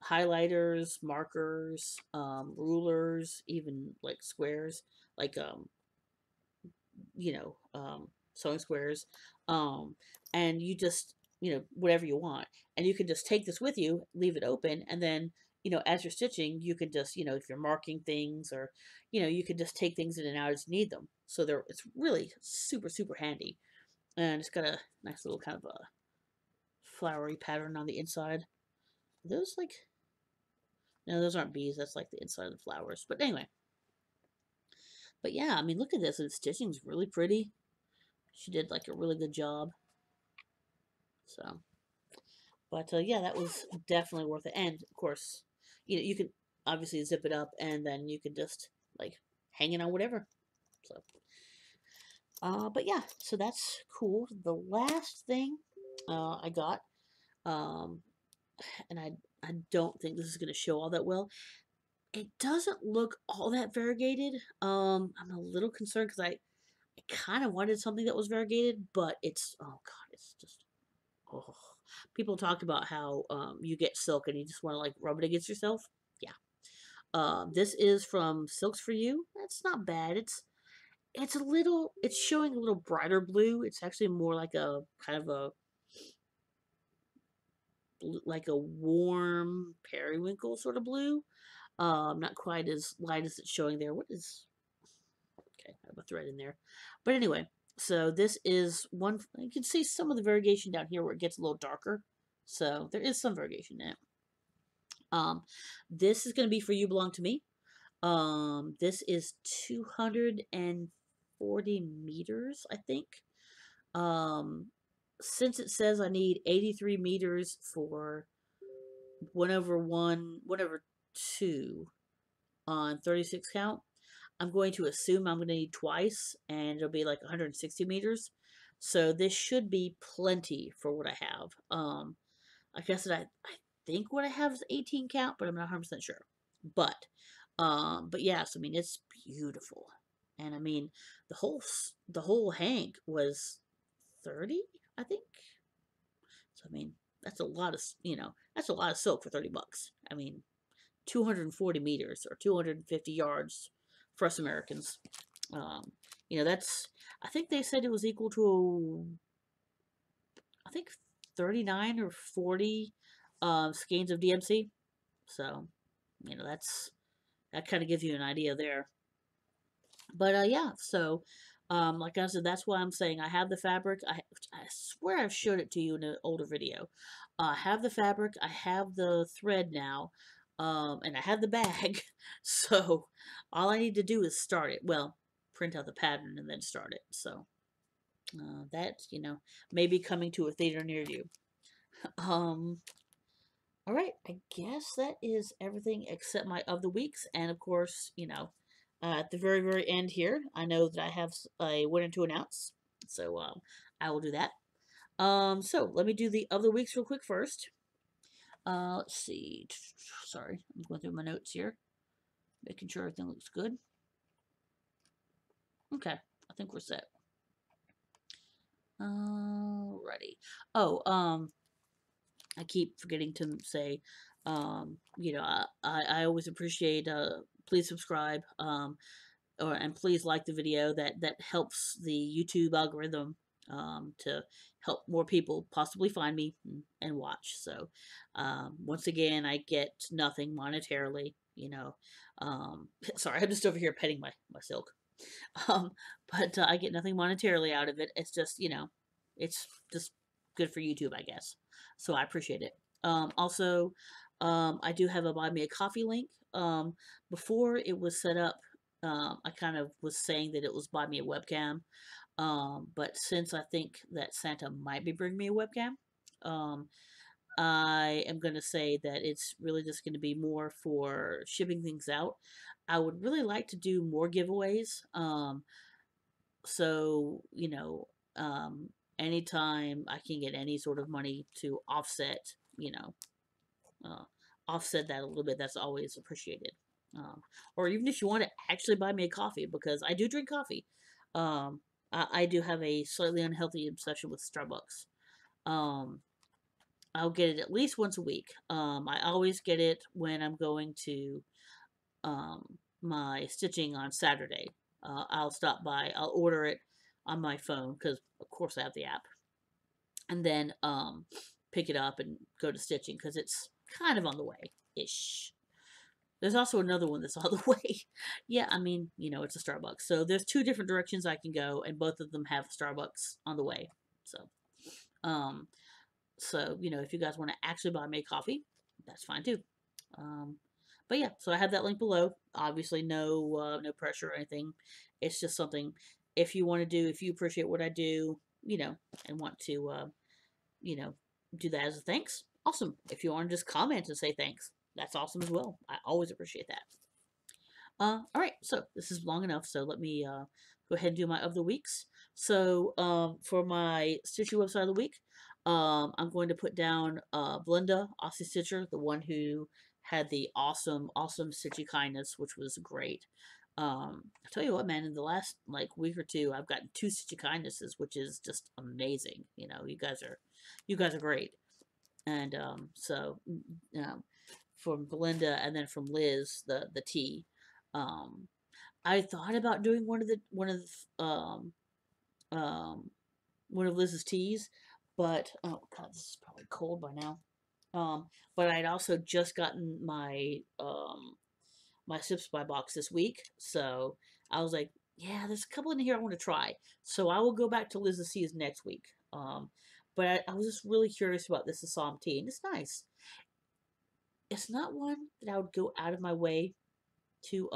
highlighters, markers, rulers, even like squares, like you know, sewing squares, and you just, you know, whatever you want, and you can just take this with you, leave it open, and then, you know, as you're stitching, you can just, you know, if you're marking things, or, you know, you can just take things in and out as you need them. So it's really super handy, and it's got a nice little kind of a flowery pattern on the inside. Are those like, no, those aren't bees. That's like the inside of the flowers. But anyway, but yeah, I mean, look at this. The stitching's really pretty. She did like a really good job. So, but yeah, that was definitely worth it. And of course, you know, you can obviously zip it up, and then you can just like hang it on whatever. So, but yeah, so that's cool. The last thing I got, um, and I don't think this is going to show all that well. It doesn't look all that variegated. I'm a little concerned because I kind of wanted something that was variegated, but it's, oh god, it's just, oh. People talk about how you get silk and you just want to like rub it against yourself. Yeah. This is from Silks for You. That's not bad. It's a little, it's showing a little brighter blue. It's actually more like a kind of a like a warm periwinkle sort of blue. Not quite as light as it's showing there. What is, okay, I have a thread in there. But anyway, so this is one, you can see some of the variegation down here where it gets a little darker. So there is some variegation in it. This is going to be For You Belong to Me. This is 240 meters, I think. Since it says I need 83 meters for 1/2 on 36 count, I'm going to assume I'm going to need twice, and it'll be like 160 meters. So this should be plenty for what I have. Like I said, I think what I have is 18 count, but I'm not 100% sure. But yes, I mean, it's beautiful. And I mean, the whole hank was 30, I think. So I mean, that's a lot of, you know, that's a lot of silk for 30 bucks. I mean, 240 meters or 250 yards for us Americans. You know, that's, I think they said it was equal to, I think 39 or 40 skeins of DMC. So, you know, that kind of gives you an idea there. But yeah, so like I said, that's why I'm saying I have the fabric. I swear I've showed it to you in an older video. I have the fabric, I have the thread now, and I have the bag. So all I need to do is start it. Well, print out the pattern and then start it. So that, you know, may be coming to a theater near you. All right, I guess that is everything except my of the weeks, and of course, you know, at the very end here, I know that I have a winner to announce, so I will do that. So let me do the of the weeks real quick first. Let's see. Sorry, I'm going through my notes here, making sure everything looks good. Okay, I think we're set. Alrighty. Oh, I keep forgetting to say, you know, I always appreciate, please subscribe, and please like the video. That helps the YouTube algorithm, to help more people possibly find me and watch. So, once again, I get nothing monetarily, you know. Sorry, I'm just over here petting my silk. Um, but I get nothing monetarily out of it. It's just, you know, it's just good for YouTube, I guess. So I appreciate it. Also, I do have a buy me a coffee link. Before it was set up, I kind of was saying that it was buy me a webcam. But since I think that Santa might be bringing me a webcam, um, I am going to say that it's really just going to be more for shipping things out. I would really like to do more giveaways. So, you know, anytime I can get any sort of money to offset, you know, uh, offset that a little bit, that's always appreciated. Or even if you want to actually buy me a coffee, because I do drink coffee. I do have a slightly unhealthy obsession with Starbucks. Um, I'll get it at least once a week. I always get it when I'm going to my stitching on Saturday. I'll stop by. I'll order it on my phone because, of course, I have the app, and then pick it up and go to stitching because it's kind of on the way ish. There's also another one that's on the way. Yeah, I mean, you know, it's a Starbucks. So there's two different directions I can go, and both of them have Starbucks on the way. Um, so you know, if you guys want to actually buy me a coffee, that's fine too. Um, but yeah, so I have that link below. Obviously, no pressure or anything. It's just something if you want to do, if you appreciate what I do, you know, and want to, you know, do that as a thanks. Awesome. If you want to just comment and say thanks, that's awesome as well. I always appreciate that. All right, so this is long enough, so let me go ahead and do my of the weeks. So for my Stitchy website of the week, I'm going to put down Belinda Aussie Stitcher, the one who had the awesome Stitchy kindness, which was great. I tell you what, man, in the last like week or two, I've gotten two Stitchy kindnesses, which is just amazing. You know, you guys are great, and um, from Belinda and then from Liz, the T. Um, I thought about doing um one of Liz's teas, but oh god, this is probably cold by now. Um, but I'd also just gotten my Sips by box this week, so I was like, yeah, there's a couple in here I want to try. So I will go back to Liz's teas next week. But I was just really curious about this Assam tea, and it's nice. It's not one that I would go out of my way to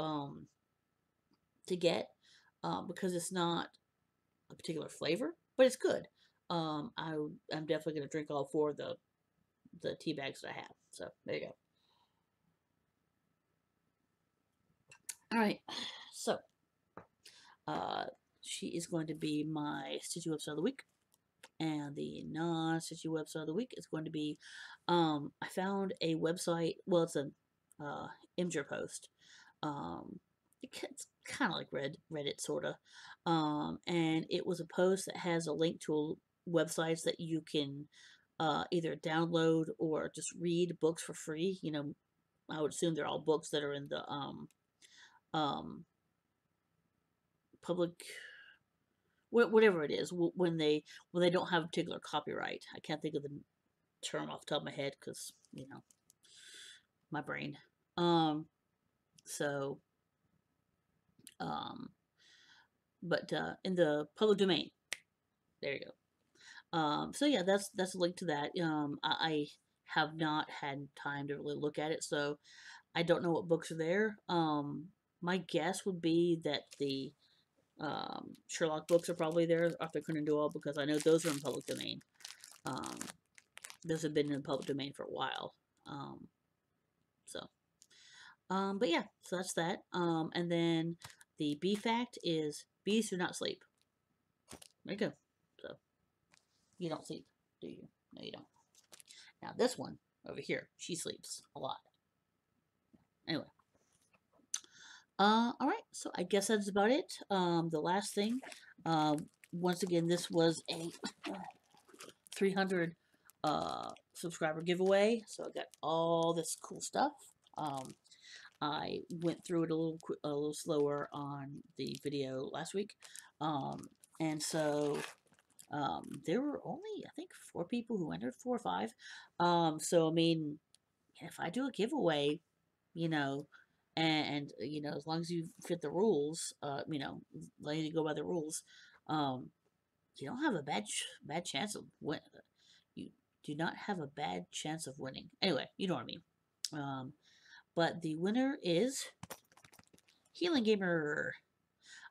get, because it's not a particular flavor, but it's good. I'm definitely gonna drink all four of the tea bags that I have. So there you go. All right, so uh, she is going to be my Stitchy website of the week, and the non-Stitchy website of the week is going to be I found a website. Well, it's a Imgur post. Um, it's kind of like Reddit sort of, and it was a post that has a link to websites that you can either download or just read books for free. You know, I would assume they're all books that are in the um, public, whatever it is, when they don't have a particular copyright. I can't think of the term off the top of my head because you know my brain. Um, so um, but in the public domain, there you go. So yeah, that's a link to that. I have not had time to really look at it, so I don't know what books are there. My guess would be that the Sherlock books are probably there, Arthur Conan Doyle, because I know those are in public domain. Um, those have been in public domain for a while. Um, so, but yeah, so that's that. And then the bee fact is bees do not sleep. There you go. So you don't sleep, do you? No, you don't. Now this one over here, she sleeps a lot. Anyway. All right, so I guess that's about it. The last thing, once again, this was a 300 subscriber giveaway, so I got all this cool stuff. I went through it a little slower on the video last week, and so there were only, I think, 4 people who entered, 4 or 5. So I mean, if I do a giveaway, you know, and you know, as long as you fit the rules, you know, letting you go by the rules, um, you don't have a bad chance of win. You do not have a bad chance of winning. Anyway, you know what I mean. But the winner is Healing Gamer.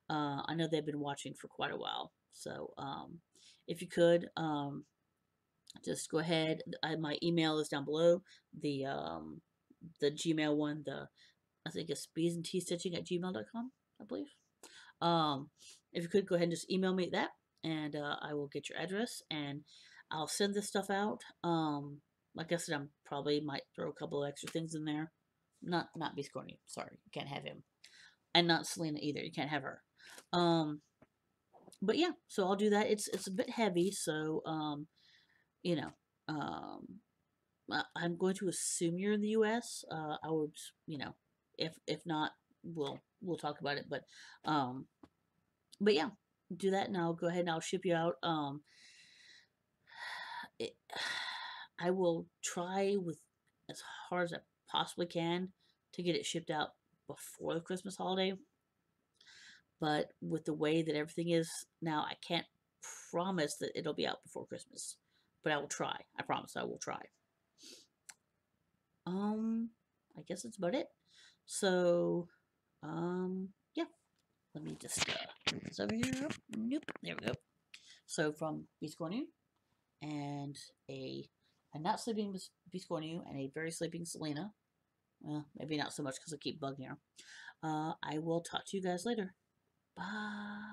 I know they've been watching for quite a while, so if you could, just go ahead. My email is down below. The Gmail one, I think it's beesandteastitching@gmail.com, I believe. If you could go ahead and just email me that, and I will get your address, and I'll send this stuff out. Like I said, I'm probably might throw a couple of extra things in there. Not Biscorny. Sorry, you can't have him, and not Selena either. You can't have her. But yeah, so I'll do that. It's a bit heavy, so you know, I'm going to assume you're in the U.S. I would, you know, if not, we'll talk about it. But yeah, do that, and I'll go ahead and I'll ship you out. It, I will try with as hard as I possibly can to get it shipped out before the Christmas holiday. But with the way that everything is now, I can't promise that it'll be out before Christmas. But I will try. I promise I will try. I guess that's about it. So, yeah. Let me just put this over here. Nope. There we go. So from Biscornu and a not sleeping Biscornu and a very sleeping Selena. Well, maybe not so much because I keep bugging her. I will talk to you guys later. Bye.